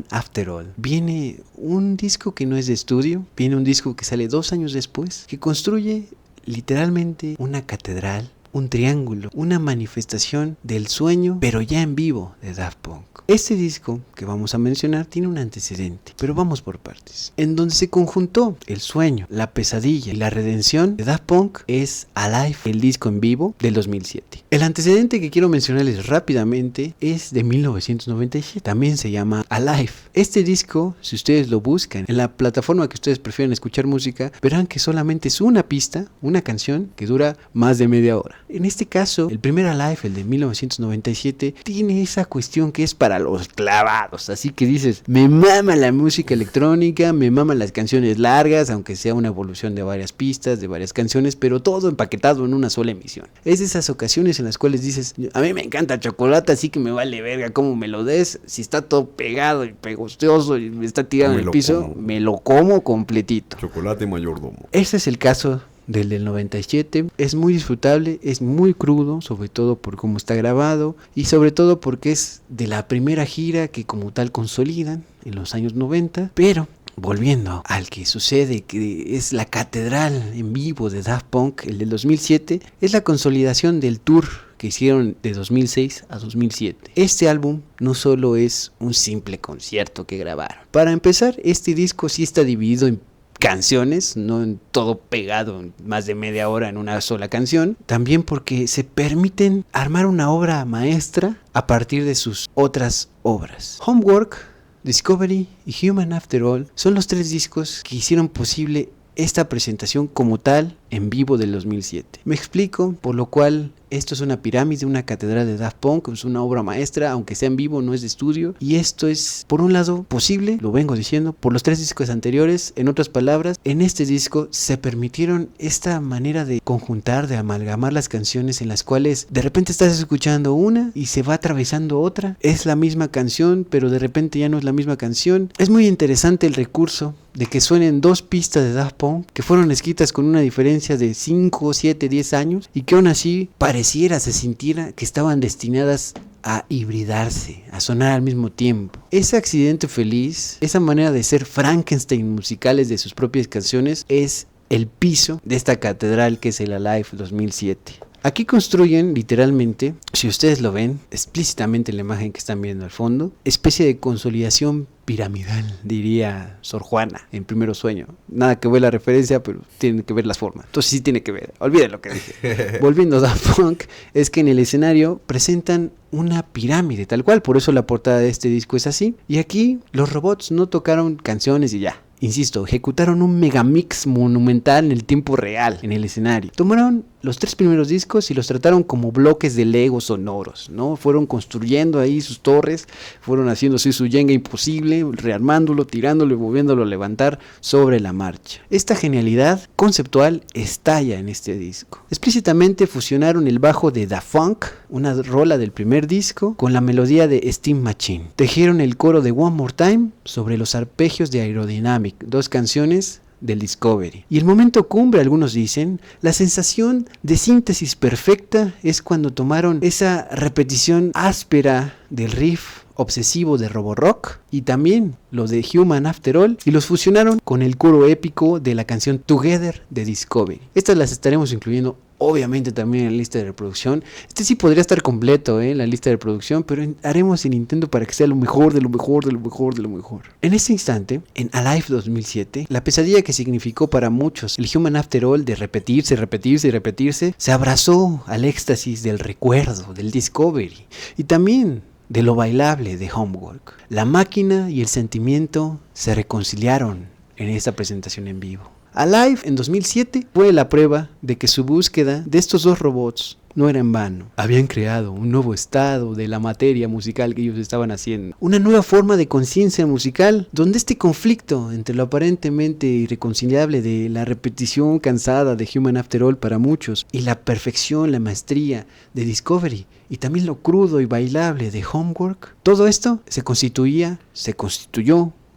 After All, viene un disco que no es de estudio, viene un disco que sale 2 años después, que construye literalmente una catedral, un triángulo, una manifestación del sueño, pero ya en vivo, de Daft Punk. Este disco que vamos a mencionar tiene un antecedente, pero vamos por partes. En donde se conjuntó el sueño, la pesadilla y la redención de Daft Punk es Alive, el disco en vivo del 2007. El antecedente que quiero mencionarles rápidamente es de 1997, también se llama Alive. Este disco, si ustedes lo buscan en la plataforma que ustedes prefieren escuchar música, verán que solamente es una pista, una canción que dura más de media hora. En este caso, el primer Alive, el de 1997, tiene esa cuestión que es para los clavados, así que dices, me mama la música electrónica, me maman las canciones largas, aunque sea una evolución de varias pistas, de varias canciones, pero todo empaquetado en una sola emisión. Es de esas ocasiones en las cuales dices, a mí me encanta Chocolate, así que me vale verga cómo me lo des, si está todo pegado y pegosteoso y me está tirado en el piso, me lo como completito. Chocolate mayordomo. Ese es el caso del 97, es muy disfrutable, es muy crudo, sobre todo por cómo está grabado y sobre todo porque es de la primera gira que como tal consolidan en los años 90, pero volviendo al que sucede, que es la catedral en vivo de Daft Punk, el del 2007, es la consolidación del tour que hicieron de 2006 a 2007. Este álbum no solo es un simple concierto que grabaron. Para empezar, este disco sí está dividido en canciones, no en todo pegado en más de media hora en una sola canción, también porque se permiten armar una obra maestra a partir de sus otras obras. Homework, Discovery y Human After All son los 3 discos que hicieron posible esta presentación como tal en vivo del 2007. Me explico, por lo cual esto es una pirámide, una catedral de Daft Punk, es una obra maestra, aunque sea en vivo, no es de estudio, y esto es, por un lado, posible, lo vengo diciendo, por los 3 discos anteriores. En otras palabras, en este disco se permitieron esta manera de conjuntar, de amalgamar las canciones en las cuales de repente estás escuchando una y se va atravesando otra, es la misma canción, pero de repente ya no es la misma canción. Es muy interesante el recurso de que suenen 2 pistas de Daft Punk que fueron escritas con una diferencia de 5, 7, 10 años y que aún así pareciera, se sintiera que estaban destinadas a hibridarse, a sonar al mismo tiempo. Ese accidente feliz, esa manera de ser Frankenstein musicales de sus propias canciones es el piso de esta catedral que es el Alive 2007. Aquí construyen literalmente, si ustedes lo ven explícitamente en la imagen que están viendo al fondo, especie de consolidación piramidal, diría Sor Juana en Primero Sueño. Nada que ver la referencia, pero tienen que ver las formas. Entonces sí tiene que ver, olviden lo que dije. Volviendo a Daft Punk, es que en el escenario presentan una pirámide tal cual, por eso la portada de este disco es así. Y aquí los robots no tocaron canciones y ya. Insisto, ejecutaron un megamix monumental en el tiempo real, en el escenario. Tomaron los 3 primeros discos y los trataron como bloques de Lego sonoros, ¿no? Fueron construyendo ahí sus torres, fueron haciendo así su Jenga imposible, rearmándolo, tirándolo y volviéndolo a levantar sobre la marcha. Esta genialidad conceptual estalla en este disco. Explícitamente fusionaron el bajo de Da Funk, una rola del primer disco, con la melodía de Steam Machine. Tejieron el coro de One More Time sobre los arpegios de Aerodynamic, 2 canciones del Discovery. Y el momento cumbre, algunos dicen, la sensación de síntesis perfecta es cuando tomaron esa repetición áspera del riff obsesivo de Roborock y también lo de Human After All y los fusionaron con el coro épico de la canción Together de Discovery. Estas las estaremos incluyendo obviamente también en la lista de reproducción. Este sí podría estar completo en la lista de reproducción, pero haremos el intento para que sea lo mejor de lo mejor de lo mejor de lo mejor. En este instante, en Alive 2007, la pesadilla que significó para muchos el Human After All de repetirse, repetirse y repetirse, se abrazó al éxtasis del recuerdo, del Discovery y también de lo bailable de Homework. La máquina y el sentimiento se reconciliaron en esta presentación en vivo. Alive en 2007 fue la prueba de que su búsqueda de estos 2 robots no era en vano. Habían creado un nuevo estado de la materia musical que ellos estaban haciendo. Una nueva forma de conciencia musical donde este conflicto entre lo aparentemente irreconciliable de la repetición cansada de Human After All para muchos y la perfección, la maestría de Discovery y también lo crudo y bailable de Homework, todo esto se constituyó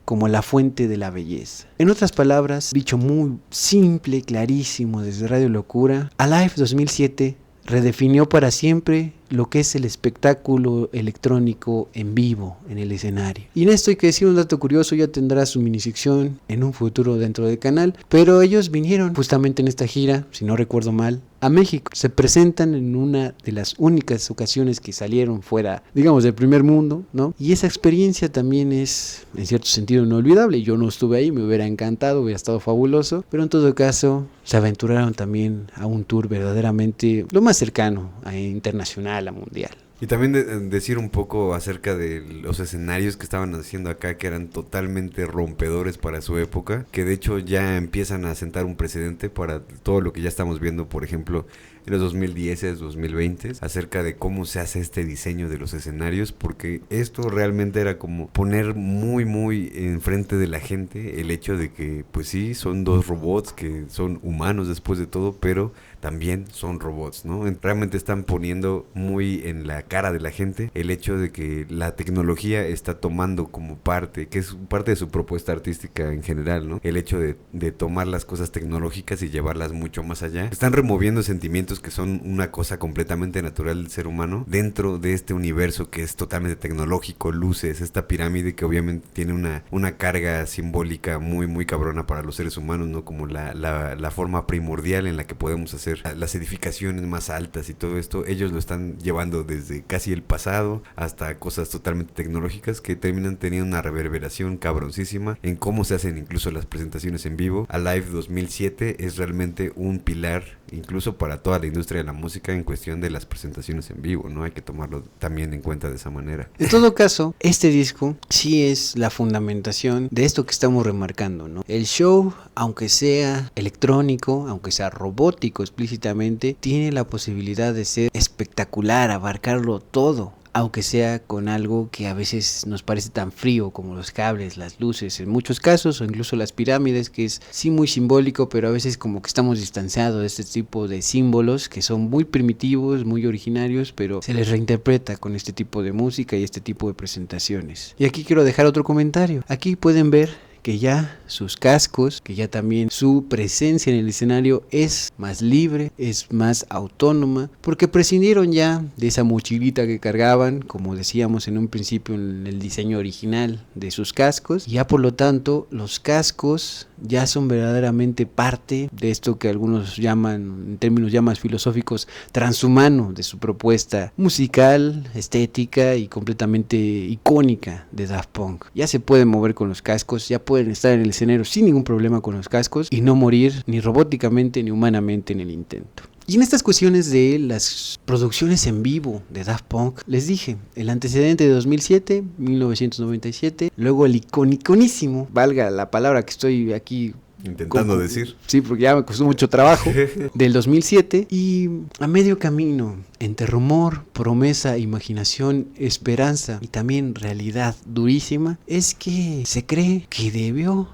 como la fuente de la belleza. En otras palabras, dicho muy simple, clarísimo desde Radio Locura, Alive 2007 redefinió para siempre lo que es el espectáculo electrónico en vivo en el escenario. Y en esto hay que decir un dato curioso, ya tendrá su minisección en un futuro dentro del canal, pero ellos vinieron justamente en esta gira, si no recuerdo mal, a México. Se presentan en una de las únicas ocasiones que salieron fuera, digamos, del primer mundo, ¿no? Y esa experiencia también es, en cierto sentido, inolvidable. Yo no estuve ahí, me hubiera encantado, hubiera estado fabuloso, pero en todo caso, se aventuraron también a un tour verdaderamente lo más cercano a internacional, a mundial. Y también decir un poco acerca de los escenarios que estaban haciendo acá, que eran totalmente rompedores para su época, que de hecho ya empiezan a sentar un precedente para todo lo que ya estamos viendo, por ejemplo, en los 2010, 2020, acerca de cómo se hace este diseño de los escenarios, porque esto realmente era como poner muy enfrente de la gente el hecho de que, pues sí, son 2 robots que son humanos después de todo, pero también son robots, ¿no? Realmente están poniendo muy en la cara de la gente el hecho de que la tecnología está tomando como parte, que es parte de su propuesta artística en general, ¿no? El hecho de tomar las cosas tecnológicas y llevarlas mucho más allá. Están removiendo sentimientos que son una cosa completamente natural del ser humano dentro de este universo que es totalmente tecnológico, luces, esta pirámide que obviamente tiene una carga simbólica muy cabrona para los seres humanos, ¿no? Como la forma primordial en la que podemos hacer las edificaciones más altas y todo esto, ellos lo están llevando desde casi el pasado hasta cosas totalmente tecnológicas que terminan teniendo una reverberación cabroncísima en cómo se hacen incluso las presentaciones en vivo. Alive 2007 es realmente un pilar incluso para toda la industria de la música en cuestión de las presentaciones en vivo, ¿no? Hay que tomarlo también en cuenta de esa manera. En todo caso, este disco sí es la fundamentación de esto que estamos remarcando, ¿no? El show, aunque sea electrónico, aunque sea robótico explícitamente, tiene la posibilidad de ser espectacular, abarcarlo todo. Aunque sea con algo que a veces nos parece tan frío como los cables, las luces, en muchos casos, o incluso las pirámides, que es sí muy simbólico, pero a veces como que estamos distanciados de este tipo de símbolos que son muy primitivos, muy originarios, pero se les reinterpreta con este tipo de música y este tipo de presentaciones. Y aquí quiero dejar otro comentario. Aquí pueden ver que ya sus cascos, que ya también su presencia en el escenario es más libre, es más autónoma, porque prescindieron ya de esa mochilita que cargaban, como decíamos en un principio en el diseño original de sus cascos, y ya por lo tanto los cascos ya son verdaderamente parte de esto que algunos llaman, en términos ya más filosóficos, transhumano de su propuesta musical, estética y completamente icónica de Daft Punk. Ya se pueden mover con los cascos, ya pueden estar en el escenario sin ningún problema con los cascos y no morir ni robóticamente ni humanamente en el intento. Y en estas cuestiones de las producciones en vivo de Daft Punk, les dije, el antecedente de 2007, 1997, luego el iconísimo, valga la palabra que estoy aquí Intentando decir. Sí, porque ya me costó mucho trabajo. Del 2007. Y a medio camino, entre rumor, promesa, imaginación, esperanza y también realidad durísima, es que se cree que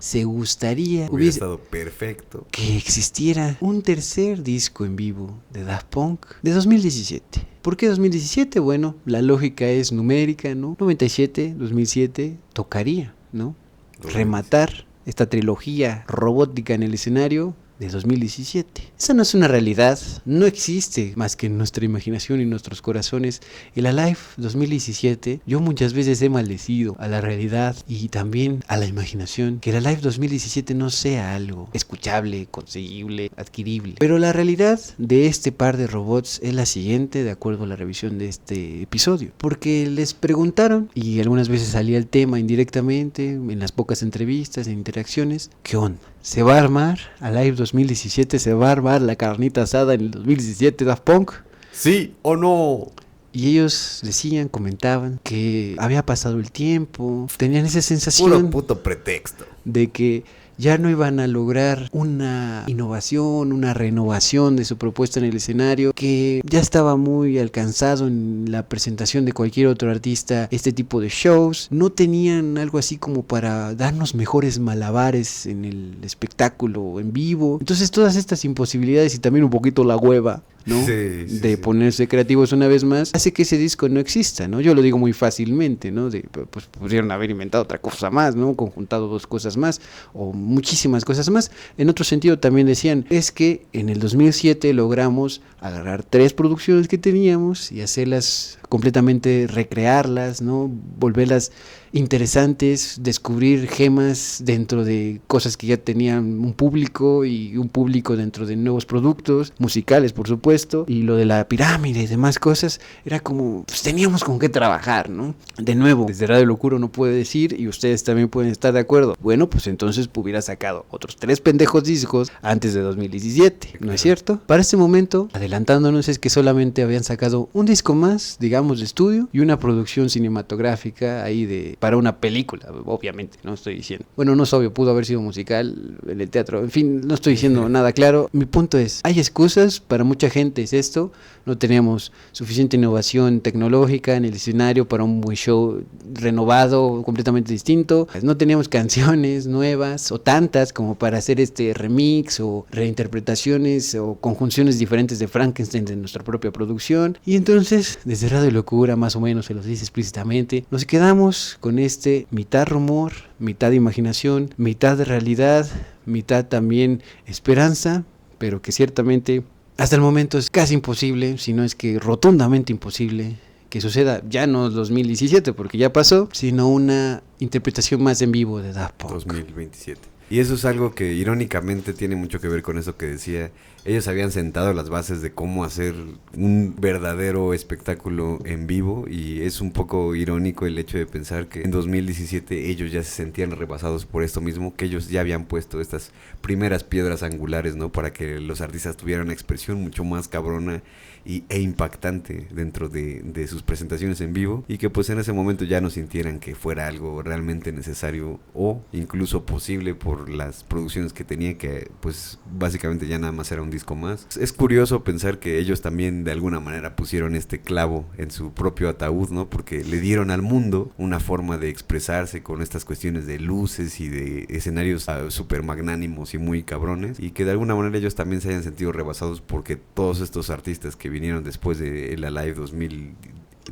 se gustaría, Hubiera estado perfecto que existiera un tercer disco en vivo de Daft Punk de 2017. ¿Por qué 2017? Bueno, la lógica es numérica, ¿no? 97, 2007, tocaría, ¿no? Rematar esta trilogía robótica en el escenario de 2017. Esa no es una realidad, no existe más que en nuestra imaginación y nuestros corazones. El Alive 2017, yo muchas veces he maldecido a la realidad y también a la imaginación que el Alive 2017 no sea algo escuchable, conseguible, adquirible. Pero la realidad de este par de robots es la siguiente, de acuerdo a la revisión de este episodio. Porque les preguntaron, y algunas veces salía el tema indirectamente, en las pocas entrevistas, en interacciones, ¿qué onda? ¿Se va a armar Alive 2017? ¿Se va a armar la carnita asada en el 2017 Daft Punk? ¿Sí o no? Y ellos decían, comentaban que había pasado el tiempo, tenían esa sensación Puro puto pretexto de que ya no iban a lograr una innovación, una renovación de su propuesta en el escenario, que ya estaba muy alcanzado en la presentación de cualquier otro artista este tipo de shows. No tenían algo así como para darnos mejores malabares en el espectáculo en vivo. Entonces todas estas imposibilidades y también un poquito la hueva, ¿no? Sí. Ponerse creativos una vez más, hace que ese disco no exista, ¿no? Yo lo digo muy fácilmente, ¿no? Pues pudieron haber inventado otra cosa más, ¿no? Conjuntado dos cosas más, o muchísimas cosas más. En otro sentido también decían, es que en el 2007 logramos agarrar 3 producciones que teníamos y hacerlas completamente, recrearlas, ¿no? Volverlas interesantes, descubrir gemas dentro de cosas que ya tenían un público y un público dentro de nuevos productos musicales, por supuesto, y lo de la pirámide y demás cosas, era como, pues teníamos con qué trabajar, ¿no? De nuevo, desde Radio Locuro no puede decir, y ustedes también pueden estar de acuerdo, bueno, pues entonces hubiera sacado otros 3 pendejos discos antes de 2017, ¿no es cierto? Para este momento, adelantándonos, es que solamente habían sacado un disco más, digamos, de estudio, y una producción cinematográfica ahí para una película, obviamente, no estoy diciendo. Bueno, no es obvio, pudo haber sido musical en el teatro, en fin, no estoy diciendo nada claro. Mi punto es, hay excusas, para mucha gente es esto, no teníamos suficiente innovación tecnológica en el escenario para un buen show renovado, completamente distinto, no teníamos canciones nuevas o tantas como para hacer este remix o reinterpretaciones o conjunciones diferentes de Frankenstein de nuestra propia producción, y entonces, desde Radio Locura, más o menos se los dice explícitamente, nos quedamos con este mitad rumor, mitad imaginación, mitad de realidad, mitad también esperanza, pero que ciertamente hasta el momento es casi imposible, si no es que rotundamente imposible, que suceda ya no 2017 porque ya pasó, sino una interpretación más en vivo de Daft Punk. 2027. Y eso es algo que irónicamente tiene mucho que ver con eso que decía. Ellos habían sentado las bases de cómo hacer un verdadero espectáculo en vivo, y es un poco irónico el hecho de pensar que en 2017 ellos ya se sentían rebasados por esto mismo, que ellos ya habían puesto estas primeras piedras angulares, ¿no? Para que los artistas tuvieran una expresión mucho más cabrona e impactante dentro de sus presentaciones en vivo, y que pues en ese momento ya no sintieran que fuera algo realmente necesario o incluso posible por las producciones que tenía, que pues básicamente ya nada más era un disco más. Es curioso pensar que ellos también de alguna manera pusieron este clavo en su propio ataúd, ¿no? Porque le dieron al mundo una forma de expresarse con estas cuestiones de luces y de escenarios súper magnánimos y muy cabrones, y que de alguna manera ellos también se hayan sentido rebasados porque todos estos artistas que vinieron después de el Alive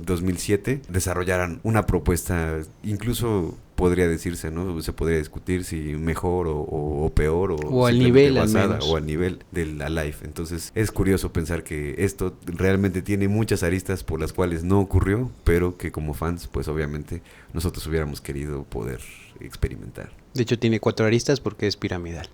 2007 desarrollaran una propuesta, incluso podría decirse, ¿no? Se podría discutir si mejor o peor o al nivel basada, o al nivel del Alive. Entonces es curioso pensar que esto realmente tiene muchas aristas por las cuales no ocurrió, pero que como fans pues obviamente nosotros hubiéramos querido poder experimentar. De hecho tiene 4 aristas porque es piramidal.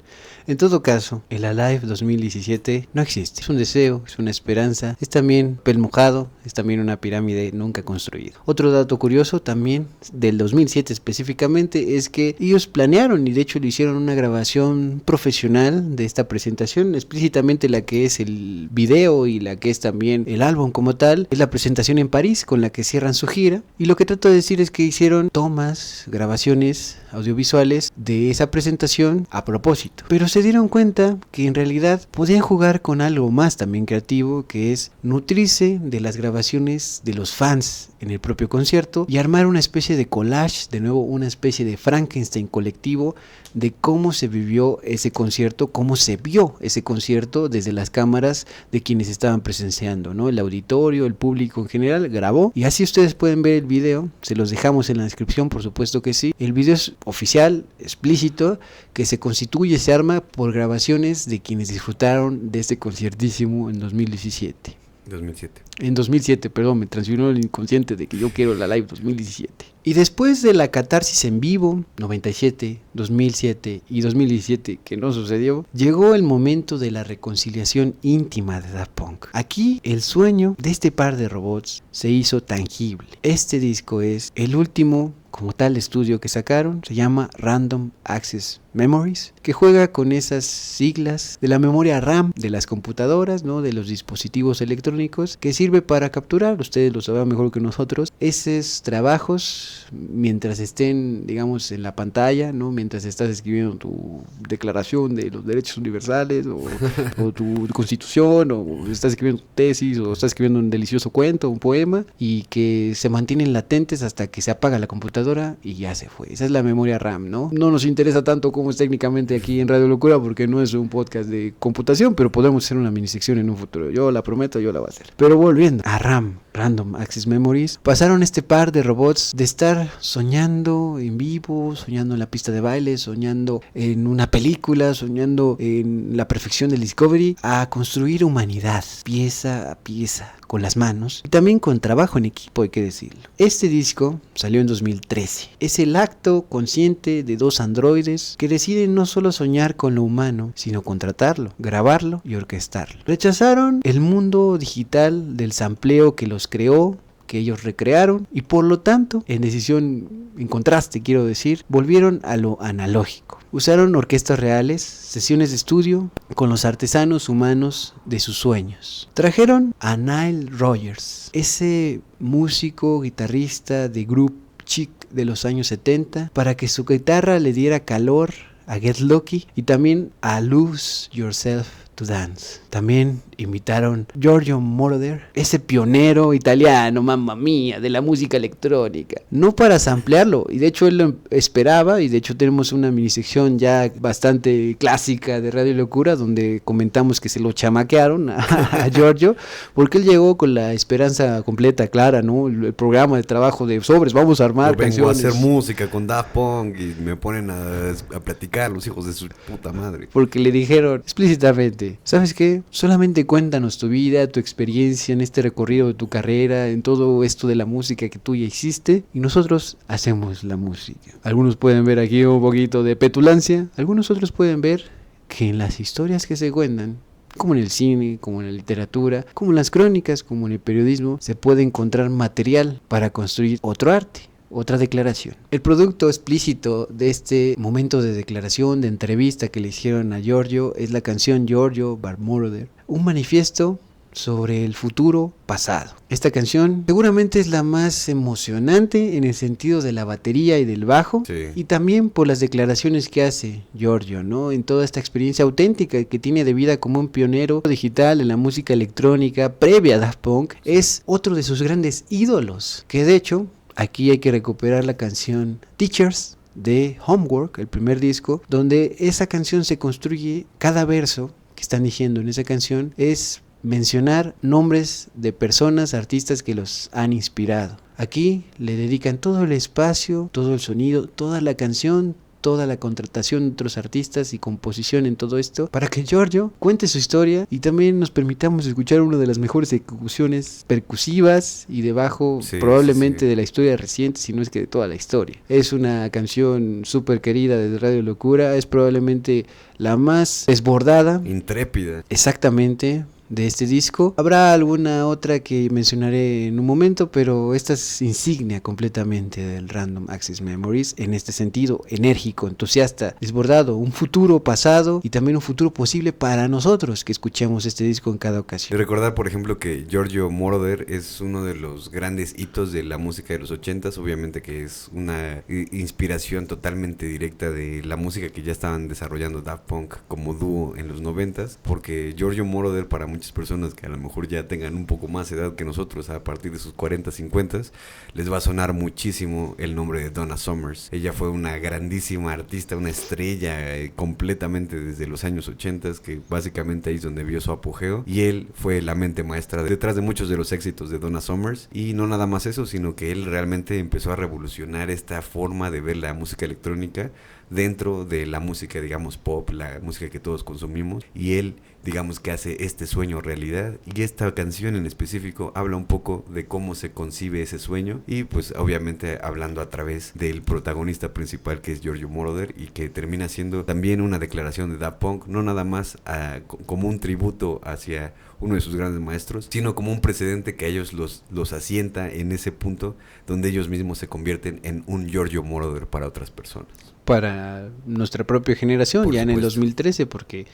En todo caso, el Alive 2017 no existe. Es un deseo, es una esperanza, es también pel mojado, es también una pirámide nunca construida. Otro dato curioso también del 2007 específicamente es que ellos planearon, y de hecho le hicieron una grabación profesional de esta presentación, explícitamente la que es el video y la que es también el álbum como tal, es la presentación en París con la que cierran su gira, y lo que trato de decir es que hicieron tomas, grabaciones grabaciones audiovisuales de esa presentación a propósito. Pero se dieron cuenta que en realidad podían jugar con algo más también creativo, que es nutrirse de las grabaciones de los fans en el propio concierto y armar una especie de collage, de nuevo una especie de Frankenstein colectivo de cómo se vivió ese concierto, cómo se vio ese concierto desde las cámaras de quienes estaban presenciando, ¿no? El auditorio, el público en general grabó, y así ustedes pueden ver el video, se los dejamos en la descripción, por supuesto que sí. El video es oficial, explícito, que se constituye, se arma por grabaciones de quienes disfrutaron de este conciertísimo en 2017. 2007. En 2007, perdón, me transfirió el inconsciente de que yo quiero la live 2017. Y después de la catarsis en vivo, 97, 2007 y 2017, que no sucedió, llegó el momento de la reconciliación íntima de Daft Punk. Aquí el sueño de este par de robots se hizo tangible. Este disco es el último como tal estudio que sacaron, se llama Random Access Memories, que juega con esas siglas de la memoria RAM de las computadoras, ¿no? De los dispositivos electrónicos, que sirve para capturar, ustedes lo saben mejor que nosotros, esos trabajos mientras estén, digamos, en la pantalla, ¿no? Mientras estás escribiendo tu declaración de los derechos universales o tu constitución, o estás escribiendo tu tesis, o estás escribiendo un delicioso cuento, un poema, y que se mantienen latentes hasta que se apaga la computadora y ya se fue. Esa es la memoria RAM, ¿no? No nos interesa tanto cómo es técnicamente aquí en Radio Locura, porque no es un podcast de computación, pero podemos hacer una minisección en un futuro. Yo la prometo, yo la voy a hacer. Pero volviendo a RAM, Random Access Memories, pasaron este par de robots de estar soñando en vivo, soñando en la pista de baile, soñando en una película, soñando en la perfección del Discovery, a construir humanidad, pieza a pieza, con las manos, y también con trabajo en equipo, hay que decirlo. Este disco salió en 2013. Es el acto consciente de dos androides que deciden no solo soñar con lo humano, sino contratarlo, grabarlo y orquestarlo. Rechazaron el mundo digital del sampleo que los creó, que ellos recrearon, y por lo tanto, en contraste quiero decir, volvieron a lo analógico. Usaron orquestas reales, sesiones de estudio con los artesanos humanos de sus sueños. Trajeron a Nile Rodgers, ese músico, guitarrista de group chic de los años 70, para que su guitarra le diera calor a Get Lucky, y también a Lose Yourself to Dance. También invitaron Giorgio Moroder, ese pionero italiano, mamma mía, de la música electrónica, no para samplearlo, y de hecho él lo esperaba, y de hecho tenemos una minisección ya bastante clásica de Radio Locura donde comentamos que se lo chamaquearon a Giorgio, porque él llegó con la esperanza completa, clara, ¿no? El programa de trabajo de sobres, vamos a armar canciones. Vengo canciones. a hacer música con Daft Punk y me ponen a platicar los hijos de su puta madre. Porque le dijeron explícitamente, ¿sabes qué? Solamente cuéntanos tu vida, tu experiencia en este recorrido de tu carrera, en todo esto de la música que tú ya hiciste, y nosotros hacemos la música. Algunos pueden ver aquí un poquito de petulancia, algunos otros pueden ver que en las historias que se cuentan, como en el cine, como en la literatura, como en las crónicas, como en el periodismo, se puede encontrar material para construir otro arte. Otra declaración. El producto explícito de este momento de declaración, de entrevista que le hicieron a Giorgio, es la canción Giorgio by Moroder, un manifiesto sobre el futuro pasado. Esta canción seguramente es la más emocionante en el sentido de la batería y del bajo, sí, y también por las declaraciones que hace Giorgio, ¿no? En toda esta experiencia auténtica que tiene de vida como un pionero digital en la música electrónica previa a Daft Punk. Es otro de sus grandes ídolos, que de hecho aquí hay que recuperar la canción Teachers de Homework, el primer disco, donde esa canción se construye, cada verso que están diciendo en esa canción es mencionar nombres de personas, artistas que los han inspirado. Aquí le dedican todo el espacio, todo el sonido, toda la canción, toda la contratación de otros artistas y composición en todo esto, para que Giorgio cuente su historia y también nos permitamos escuchar una de las mejores ejecuciones percusivas y de bajo, sí, probablemente sí, de la historia reciente, si no es que de toda la historia. Es una canción súper querida de Radio Locura, es probablemente la más desbordada, intrépida, exactamente, de este disco. Habrá alguna otra que mencionaré en un momento, pero esta es insignia completamente del Random Access Memories, en este sentido, enérgico, entusiasta, desbordado, un futuro pasado y también un futuro posible para nosotros que escuchemos este disco en cada ocasión. De recordar, por ejemplo, que Giorgio Moroder es uno de los grandes hitos de la música de los 80s, obviamente que es una inspiración totalmente directa de la música que ya estaban desarrollando Daft Punk como dúo en los 90s, porque Giorgio Moroder, para muchas personas que a lo mejor ya tengan un poco más edad que nosotros, a partir de sus 40, 50, les va a sonar muchísimo el nombre de Donna Summers. Ella fue una grandísima artista, una estrella completamente desde los años 80, que básicamente ahí es donde vio su apogeo, y él fue la mente maestra detrás de muchos de los éxitos de Donna Summers. Y no nada más eso, sino que él realmente empezó a revolucionar esta forma de ver la música electrónica dentro de la música, digamos, pop, la música que todos consumimos, y él, digamos, que hace este sueño realidad. Y esta canción en específico habla un poco de cómo se concibe ese sueño, y pues obviamente hablando a través del protagonista principal, que es Giorgio Moroder, y que termina siendo también una declaración de Daft Punk, no nada más como un tributo hacia uno de sus grandes maestros, sino como un precedente que a ellos los asienta en ese punto donde ellos mismos se convierten en un Giorgio Moroder para otras personas. Para nuestra propia generación, Por ya supuesto. en el 2013, porque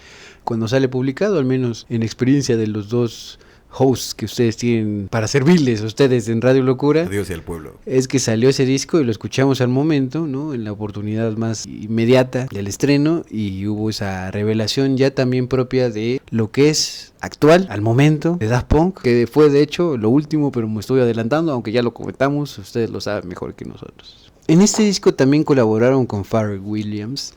cuando sale publicado, al menos en experiencia de los dos hosts que ustedes tienen para servirles a ustedes en Radio Locura, Adiós y al pueblo. es que salió ese disco y lo escuchamos al momento, ¿no? En la oportunidad más inmediata del estreno, y hubo esa revelación ya también propia de lo que es actual, al momento, de Daft Punk, que fue de hecho lo último, pero me estoy adelantando, aunque ya lo comentamos, ustedes lo saben mejor que nosotros. En este disco también colaboraron con Pharrell Williams,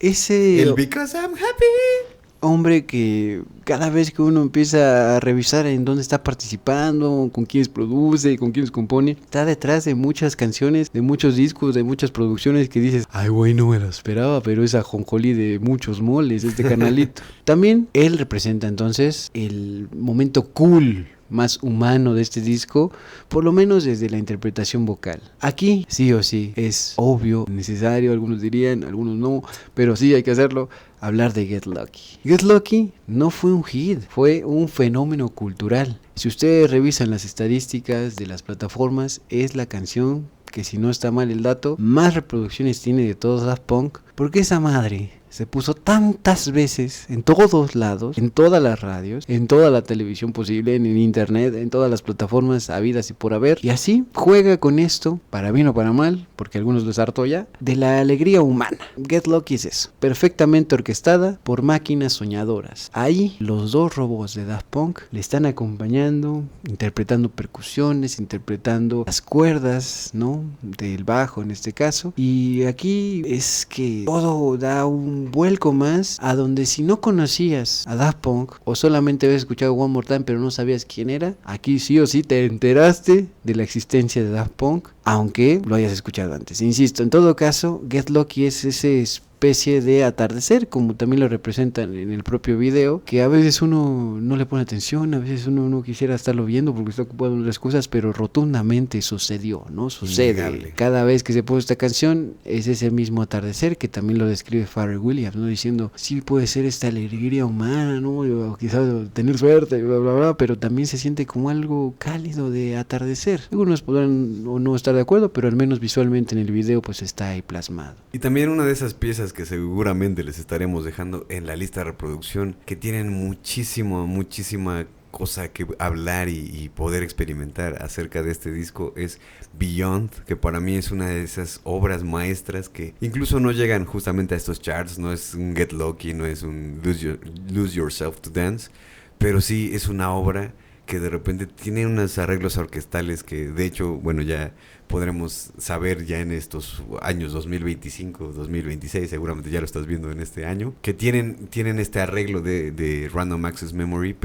ese El Because I'm Happy. hombre que cada vez que uno empieza a revisar en dónde está participando, con quiénes produce, con quiénes compone, está detrás de muchas canciones, de muchos discos, de muchas producciones que dices, ay güey, no me lo esperaba, pero es ajonjolí de muchos moles este canalito. También él representa entonces el momento cool, más humano de este disco, por lo menos desde la interpretación vocal. Aquí sí o sí es obvio, necesario, algunos dirían, algunos no, pero sí hay que hacerlo, hablar de Get Lucky. Get Lucky no fue un hit, fue un fenómeno cultural. Si ustedes revisan las estadísticas de las plataformas, es la canción que, si no está mal el dato, más reproducciones tiene de todos Daft Punk, porque esa madre se puso tantas veces en todos lados, en todas las radios, en toda la televisión posible, en el internet, en todas las plataformas habidas y por haber. Y así juega con esto, para bien o para mal, porque a algunos les hartó ya, de la alegría humana. Get Lucky es eso, perfectamente orquestada por máquinas soñadoras. Ahí los dos robots de Daft Punk le están acompañando, interpretando percusiones, interpretando las cuerdas, ¿no? Del bajo en este caso. Y aquí es que todo da un vuelco más a donde, si no conocías a Daft Punk o solamente habías escuchado One More Time pero no sabías quién era, aquí sí o sí te enteraste de la existencia de Daft Punk, aunque lo hayas escuchado antes. Insisto, en todo caso, Get Lucky es ese especie de atardecer, como también lo representan en el propio video, que a veces uno no le pone atención, a veces uno no quisiera estarlo viendo porque está ocupado en otras cosas, pero rotundamente sucedió, ¿no? Sucede. Innegable. Cada vez que se pone esta canción es ese mismo atardecer, que también lo describe Pharrell Williams, ¿no? Diciendo, sí puede ser esta alegría humana, ¿no? O quizás tener suerte, bla, bla, bla, pero también se siente como algo cálido de atardecer. Algunos podrán o no estar de acuerdo, pero al menos visualmente en el video pues está ahí plasmado. Y también una de esas piezas que seguramente les estaremos dejando en la lista de reproducción, que tienen muchísima cosa que hablar y poder experimentar acerca de este disco, es Beyond, que para mí es una de esas obras maestras que incluso no llegan justamente a estos charts. No es un Get Lucky, no es un Lose Yourself to Dance, pero sí es una obra que de repente tiene unos arreglos orquestales que, de hecho, bueno, ya podremos saber ya en estos años 2025, 2026, seguramente ya lo estás viendo en este año, que tienen este arreglo de Random Access Memories,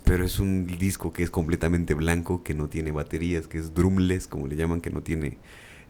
pero es un disco que es completamente blanco, que no tiene baterías, que es drumless, como le llaman, que no tiene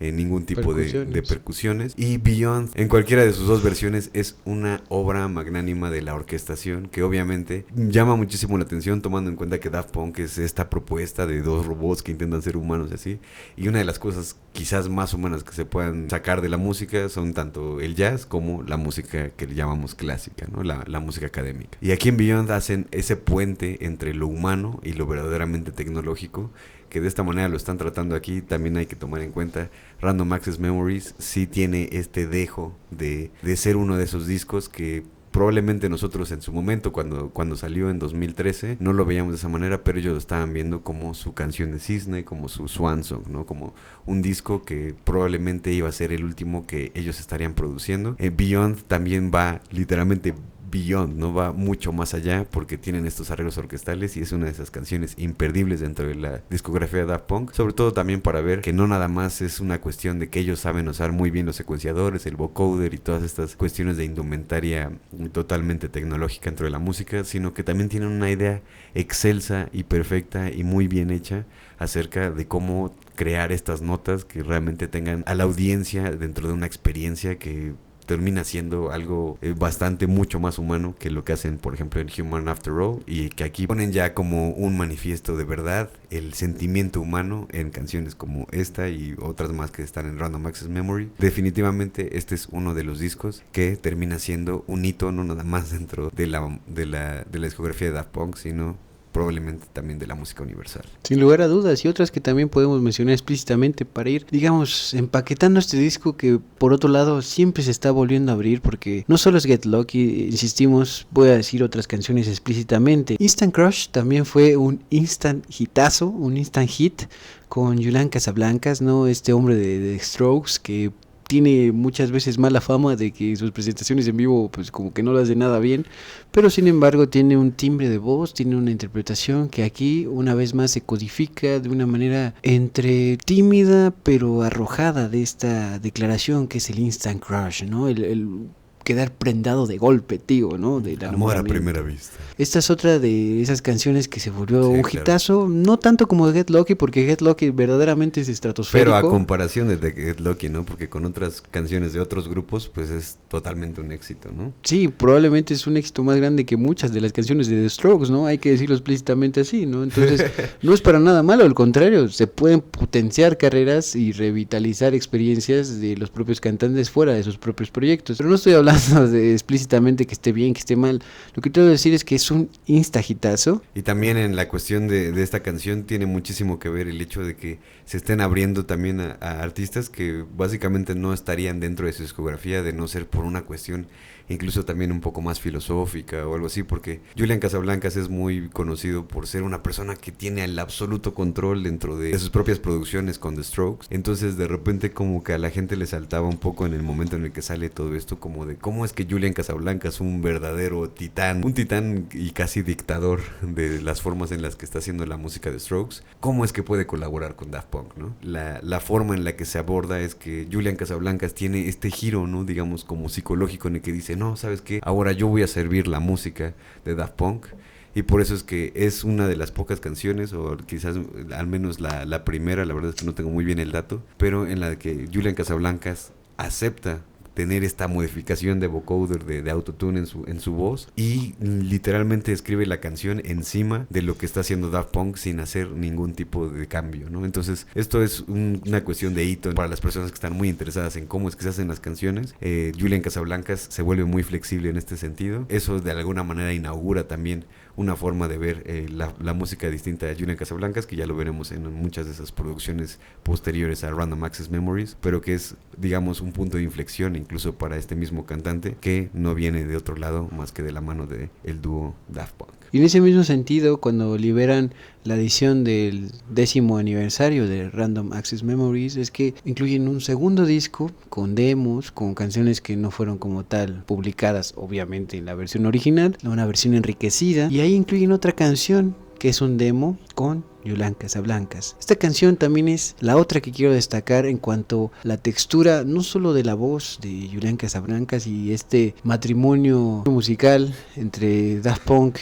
ningún tipo de Percusiones. percusiones. Y Beyond, en cualquiera de sus dos versiones, es una obra magnánima de la orquestación que obviamente llama muchísimo la atención, tomando en cuenta que Daft Punk es esta propuesta de dos robots que intentan ser humanos y así. Y una de las cosas quizás más humanas que se puedan sacar de la música son tanto el jazz como la música que le llamamos clásica, ¿no? La música académica. Y aquí en Beyond hacen ese puente entre lo humano y lo verdaderamente tecnológico, que de esta manera lo están tratando aquí. También hay que tomar en cuenta, Random Access Memories sí tiene este dejo de ser uno de esos discos que probablemente nosotros en su momento, cuando salió en 2013, no lo veíamos de esa manera, pero ellos lo estaban viendo como su canción de cisne, como su swan song, ¿no? Como un disco que probablemente iba a ser el último que ellos estarían produciendo. Beyond también va literalmente Beyond, no va mucho más allá, porque tienen estos arreglos orquestales y es una de esas canciones imperdibles dentro de la discografía de Daft Punk, sobre todo también para ver que no nada más es una cuestión de que ellos saben usar muy bien los secuenciadores, el vocoder y todas estas cuestiones de indumentaria totalmente tecnológica dentro de la música, sino que también tienen una idea excelsa y perfecta y muy bien hecha acerca de cómo crear estas notas que realmente tengan a la audiencia dentro de una experiencia que termina siendo algo bastante mucho más humano que lo que hacen, por ejemplo, en Human After All, y que aquí ponen ya como un manifiesto de verdad el sentimiento humano en canciones como esta y otras más que están en Random Access Memory. Definitivamente este es uno de los discos que termina siendo un hito no nada más dentro de la discografía de Daft Punk, sino probablemente también de la música universal. Sin lugar a dudas, y otras que también podemos mencionar explícitamente para ir, digamos, empaquetando este disco que por otro lado siempre se está volviendo a abrir, porque no solo es Get Lucky, insistimos, voy a decir otras canciones explícitamente. Instant Crush también fue un instant hitazo, un instant hit con Julian Casablancas, ¿no? Este hombre de Strokes que tiene muchas veces mala fama de que sus presentaciones en vivo pues como que no las de nada bien, pero sin embargo tiene un timbre de voz, tiene una interpretación que aquí una vez más se codifica de una manera entre tímida pero arrojada de esta declaración que es el instant crush, ¿no? El quedar prendado de golpe, tío, ¿no? Del amor a enamoramiento. primera vista. Esta es otra de esas canciones que se volvió Sí, un claro. hitazo, no tanto como Get Lucky, porque Get Lucky verdaderamente es estratosférico. Pero a comparación de The Get Lucky, ¿no? Porque con otras canciones de otros grupos, pues es totalmente un éxito, ¿no? Sí, probablemente es un éxito más grande que muchas de las canciones de The Strokes, ¿no? Hay que decirlo explícitamente así, ¿no? Entonces, no es para nada malo, al contrario, se pueden potenciar carreras y revitalizar experiencias de los propios cantantes fuera de sus propios proyectos. Pero no estoy hablando de explícitamente que esté bien, que esté mal. Lo que quiero decir es que es un instajitazo. Y también en la cuestión de esta canción tiene muchísimo que ver el hecho de que se estén abriendo también a artistas que básicamente no estarían dentro de su discografía, de no ser por una cuestión incluso también un poco más filosófica o algo así, porque Julian Casablancas es muy conocido por ser una persona que tiene el absoluto control dentro de sus propias producciones con The Strokes. Entonces de repente como que a la gente le saltaba un poco en el momento en el que sale todo esto, como de cómo es que Julian Casablancas es un verdadero titán, un titán y casi dictador de las formas en las que está haciendo la música de Strokes, cómo es que puede colaborar con Daft Punk, ¿no? La forma en la que se aborda es que Julian Casablancas tiene este giro, ¿no? Digamos como psicológico, en el que dice, no, ¿sabes qué? Ahora yo voy a servir la música de Daft Punk. Y por eso es que es una de las pocas canciones, o quizás al menos la primera, la verdad es que no tengo muy bien el dato, pero en la que Julian Casablancas acepta tener esta modificación de vocoder, de autotune en su voz, y literalmente escribe la canción encima de lo que está haciendo Daft Punk sin hacer ningún tipo de cambio, ¿no? Entonces esto es una cuestión de hito para las personas que están muy interesadas en cómo es que se hacen las canciones. Julian Casablancas se vuelve muy flexible en este sentido. Eso de alguna manera inaugura también una forma de ver la música distinta de Julian Casablancas, que ya lo veremos en muchas de esas producciones posteriores a Random Access Memories, pero que es, digamos, un punto de inflexión incluso para este mismo cantante, que no viene de otro lado más que de la mano de el dúo Daft Punk. Y en ese mismo sentido, cuando liberan la edición del 10º aniversario de Random Access Memories, es que incluyen un segundo disco con demos, con canciones que no fueron como tal publicadas, obviamente, en la versión original, una versión enriquecida, y ahí incluyen otra canción que es un demo con Julian Casablancas. Esta canción también es la otra que quiero destacar en cuanto a la textura, no solo de la voz de Julian Casablancas y este matrimonio musical entre Daft Punk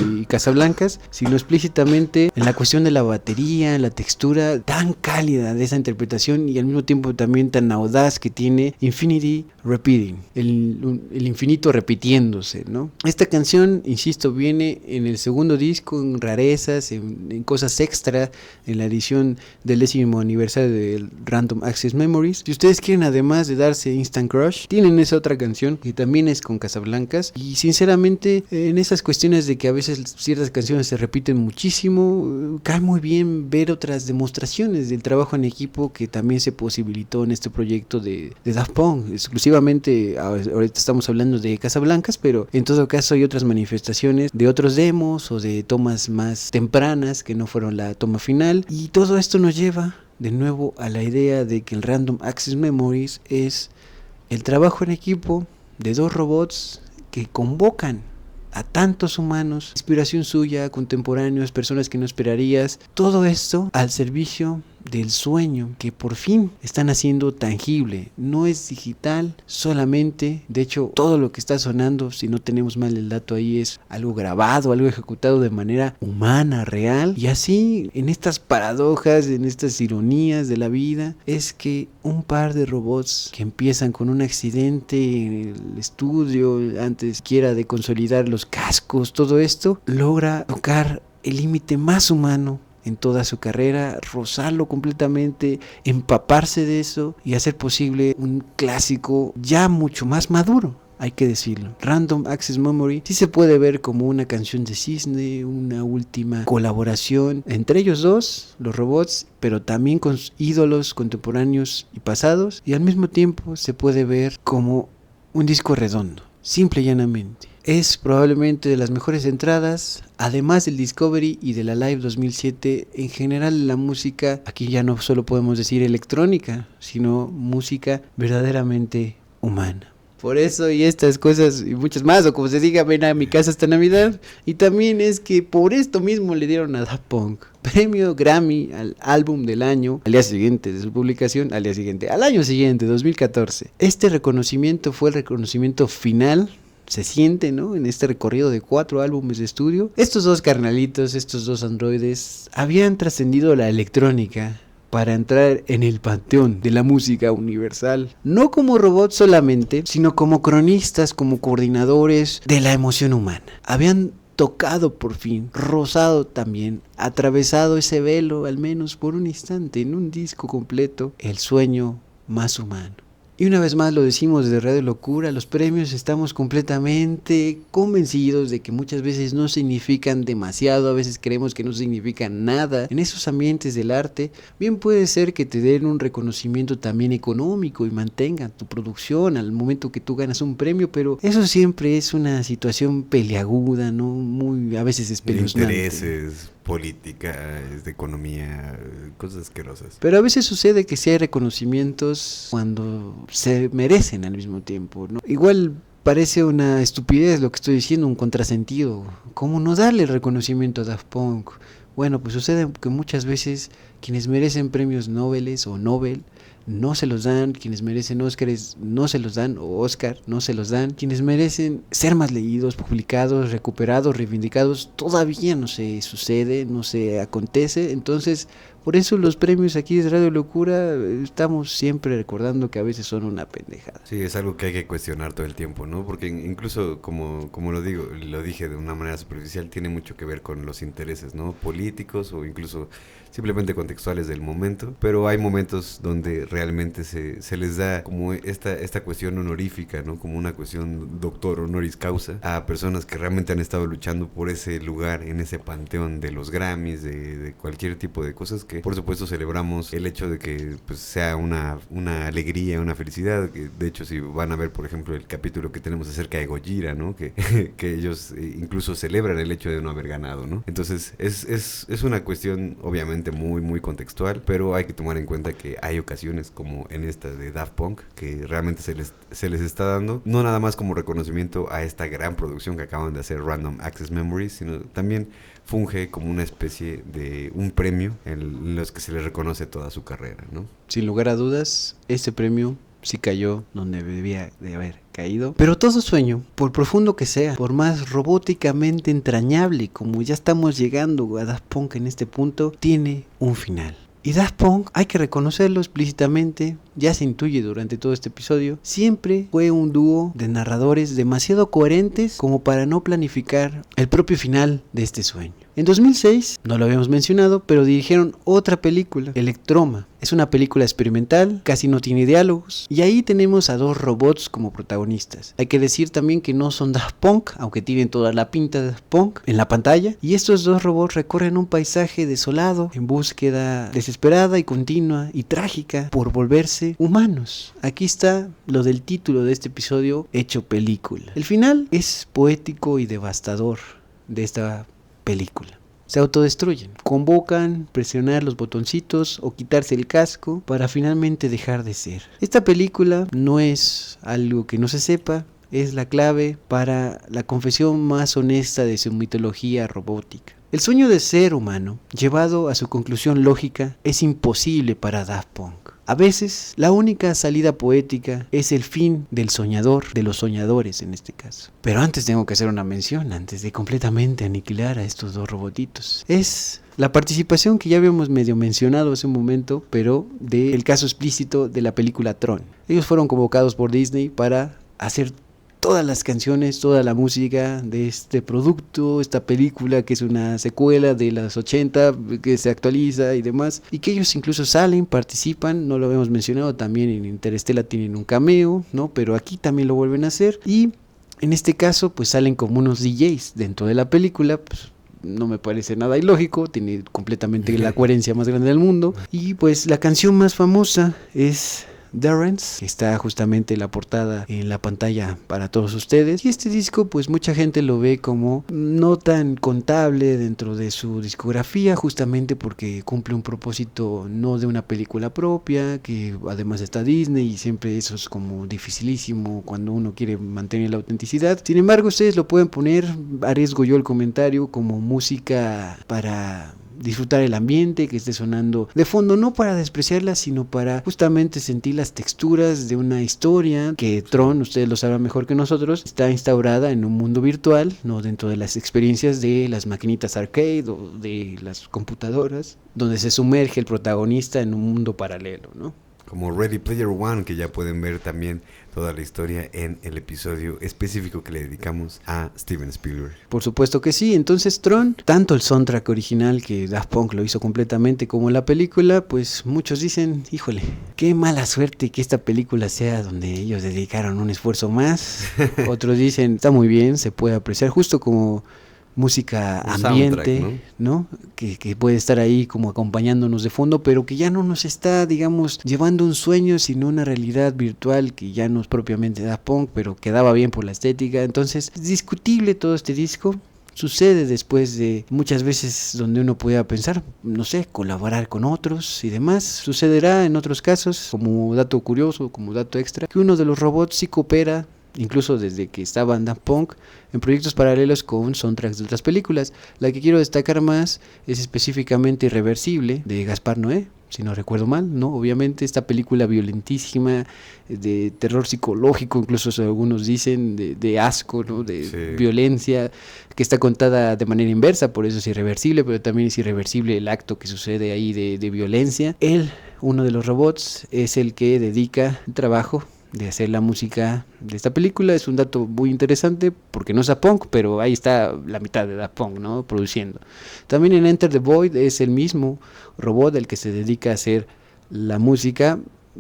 y Casablancas, sino explícitamente en la cuestión de la batería, la textura tan cálida de esa interpretación y al mismo tiempo también tan audaz que tiene Infinity Repeating, el infinito repitiéndose, ¿no? Esta canción, insisto, viene en el segundo disco, en rarezas, en cosas extra, en la edición del 10º aniversario del Random Access Memories. Si ustedes quieren, además de darse Instant Crush, tienen esa otra canción que también es con Casablancas, y sinceramente en esas cuestiones de que a veces ciertas canciones se repiten muchísimo, cae muy bien ver otras demostraciones del trabajo en equipo que también se posibilitó en este proyecto de Daft Punk. Exclusivamente, ahorita estamos hablando de Casablancas, pero en todo caso hay otras manifestaciones de otros demos o de tomas más tempranas que no fueron la toma final, y todo esto nos lleva de nuevo a la idea de que el Random Access Memories es el trabajo en equipo de dos robots que convocan a tantos humanos, inspiración suya, contemporáneos, personas que no esperarías, todo esto al servicio del sueño que por fin están haciendo tangible. No es digital solamente, de hecho todo lo que está sonando, si no tenemos mal el dato ahí, es algo grabado, algo ejecutado de manera humana, real. Y así, en estas paradojas, en estas ironías de la vida, es que un par de robots que empiezan con un accidente en el estudio, antes siquiera de consolidar los cascos, todo esto logra tocar el límite más humano en toda su carrera, rozarlo completamente, empaparse de eso y hacer posible un clásico ya mucho más maduro, hay que decirlo. Random Access Memory sí se puede ver como una canción de cisne, una última colaboración entre ellos dos, los robots, pero también con ídolos contemporáneos y pasados, y al mismo tiempo se puede ver como un disco redondo, simple y llanamente. Es probablemente de las mejores entradas, además del Discovery y de la Live 2007, en general la música, aquí ya no solo podemos decir electrónica, sino música verdaderamente humana. Por eso y estas cosas y muchas más, o como se diga, ven a mi casa esta Navidad. Y también es que por esto mismo le dieron a Daft Punk premio Grammy al álbum del año al día siguiente de su publicación, al año siguiente, 2014. Este reconocimiento fue el reconocimiento final, se siente, ¿no? En este recorrido de 4 álbumes de estudio. Estos dos carnalitos, estos dos androides, habían trascendido la electrónica para entrar en el panteón de la música universal, no como robots solamente, sino como cronistas, como coordinadores de la emoción humana. Habían tocado por fin, rozado también, atravesado ese velo, al menos por un instante, en un disco completo, el sueño más humano. Y una vez más lo decimos de Radio Locura, los premios estamos completamente convencidos de que muchas veces no significan demasiado, a veces creemos que no significan nada. En esos ambientes del arte, bien puede ser que te den un reconocimiento también económico y mantengan tu producción al momento que tú ganas un premio, pero eso siempre es una situación peliaguda, ¿no? Muy, a veces espeluznante. Intereses, política, de economía, cosas asquerosas. Pero a veces sucede que sí hay reconocimientos cuando se merecen al mismo tiempo, ¿no? Igual parece una estupidez lo que estoy diciendo, un contrasentido. ¿Cómo no darle el reconocimiento a Daft Punk? Bueno, pues sucede que muchas veces quienes merecen premios Nobel o Nobel no se los dan, quienes merecen Óscares no se los dan, o Óscar no se los dan, quienes merecen ser más leídos, publicados, recuperados, reivindicados, todavía no se sucede, no se acontece. Entonces, por eso los premios aquí de Radio Locura estamos siempre recordando que a veces son una pendejada. Sí, es algo que hay que cuestionar todo el tiempo, ¿no? Porque incluso, como lo dije de una manera superficial, tiene mucho que ver con los intereses, ¿no? Políticos o incluso simplemente contextuales del momento, pero hay momentos donde realmente se les da como esta cuestión honorífica, ¿no? Como una cuestión doctor honoris causa a personas que realmente han estado luchando por ese lugar en ese panteón de los Grammys, de cualquier tipo de cosas que por supuesto celebramos el hecho de que pues sea una alegría, una felicidad, que de hecho si van a ver por ejemplo el capítulo que tenemos acerca de Gojira, ¿no? Que ellos incluso celebran el hecho de no haber ganado, ¿no? Entonces es una cuestión obviamente muy muy contextual, pero hay que tomar en cuenta que hay ocasiones como en esta de Daft Punk que realmente se les está dando, no nada más como reconocimiento a esta gran producción que acaban de hacer Random Access Memories, sino también funge como una especie de un premio en los que se le reconoce toda su carrera, ¿no? Sin lugar a dudas, este premio sí cayó donde debía de haber caído. Pero todo sueño, por profundo que sea, por más robóticamente entrañable como ya estamos llegando a Daft Punk en este punto, tiene un final. Y Daft Punk, hay que reconocerlo explícitamente, ya se intuye durante todo este episodio, siempre fue un dúo de narradores demasiado coherentes como para no planificar el propio final de este sueño. En 2006, no lo habíamos mencionado, pero dirigieron otra película, Electroma. Es una película experimental, casi no tiene diálogos, y ahí tenemos a dos robots como protagonistas. Hay que decir también que no son Daft Punk, aunque tienen toda la pinta de Daft Punk en la pantalla, y estos dos robots recorren un paisaje desolado en búsqueda desesperada y continua y trágica por volverse humanos. Aquí está lo del título de este episodio, hecho película. El final es poético y devastador de esta película. Se autodestruyen, convocan presionar los botoncitos o quitarse el casco para finalmente dejar de ser. Esta película no es algo que no se sepa, es la clave para la confesión más honesta de su mitología robótica. El sueño de ser humano, llevado a su conclusión lógica, es imposible para Daft Punk. A veces, la única salida poética es el fin del soñador, de los soñadores en este caso. Pero antes tengo que hacer una mención, antes de completamente aniquilar a estos dos robotitos. Es la participación que ya habíamos medio mencionado hace un momento, pero del caso explícito de la película Tron. Ellos fueron convocados por Disney para hacer todas las canciones, toda la música de este producto, esta película que es una secuela de los 80 que se actualiza y demás, y que ellos incluso salen, participan, no lo habíamos mencionado, también en Interstellar tienen un cameo, ¿no? Pero aquí también lo vuelven a hacer, y en este caso pues salen como unos DJs dentro de la película, pues no me parece nada ilógico, tiene completamente la coherencia más grande del mundo, y pues la canción más famosa es Darrens, que está justamente la portada en la pantalla para todos ustedes, y este disco pues mucha gente lo ve como no tan contable dentro de su discografía, justamente porque cumple un propósito no de una película propia, que además está Disney y siempre eso es como dificilísimo cuando uno quiere mantener la autenticidad. Sin embargo, ustedes lo pueden poner, arriesgo yo el comentario, como música para disfrutar el ambiente que esté sonando de fondo, no para despreciarla, sino para justamente sentir las texturas de una historia que Tron, ustedes lo saben mejor que nosotros, está instaurada en un mundo virtual, no dentro de las experiencias de las maquinitas arcade o de las computadoras, donde se sumerge el protagonista en un mundo paralelo, ¿no? Como Ready Player One, que ya pueden ver también toda la historia en el episodio específico que le dedicamos a Steven Spielberg. Por supuesto que sí. Entonces Tron, tanto el soundtrack original que Daft Punk lo hizo completamente como la película, pues muchos dicen, híjole, qué mala suerte que esta película sea donde ellos dedicaron un esfuerzo más. Otros dicen, está muy bien, se puede apreciar justo como música ambiente, ¿no? Que puede estar ahí como acompañándonos de fondo, pero que ya no nos está, digamos, llevando un sueño, sino una realidad virtual que ya no es propiamente Daft Punk, pero quedaba bien por la estética. Entonces, es discutible todo este disco. Sucede después de muchas veces donde uno pueda pensar, no sé, colaborar con otros y demás. Sucederá en otros casos, como dato curioso, como dato extra, que uno de los robots sí coopera, incluso desde que estaba en Daft Punk, en proyectos paralelos con soundtracks de otras películas. La que quiero destacar más es específicamente Irreversible, de Gaspar Noé, si no recuerdo mal, ¿no? Obviamente esta película violentísima, de terror psicológico, incluso algunos dicen, de asco, ¿no? De violencia, que está contada de manera inversa, por eso es irreversible, pero también es irreversible el acto que sucede ahí de violencia. Él, uno de los robots, es el que dedica el trabajo de hacer la música de esta película. Es un dato muy interesante porque no es Daft Punk, pero ahí está la mitad de Daft Punk, ¿no? Produciendo. También en Enter the Void es el mismo robot el que se dedica a hacer la música.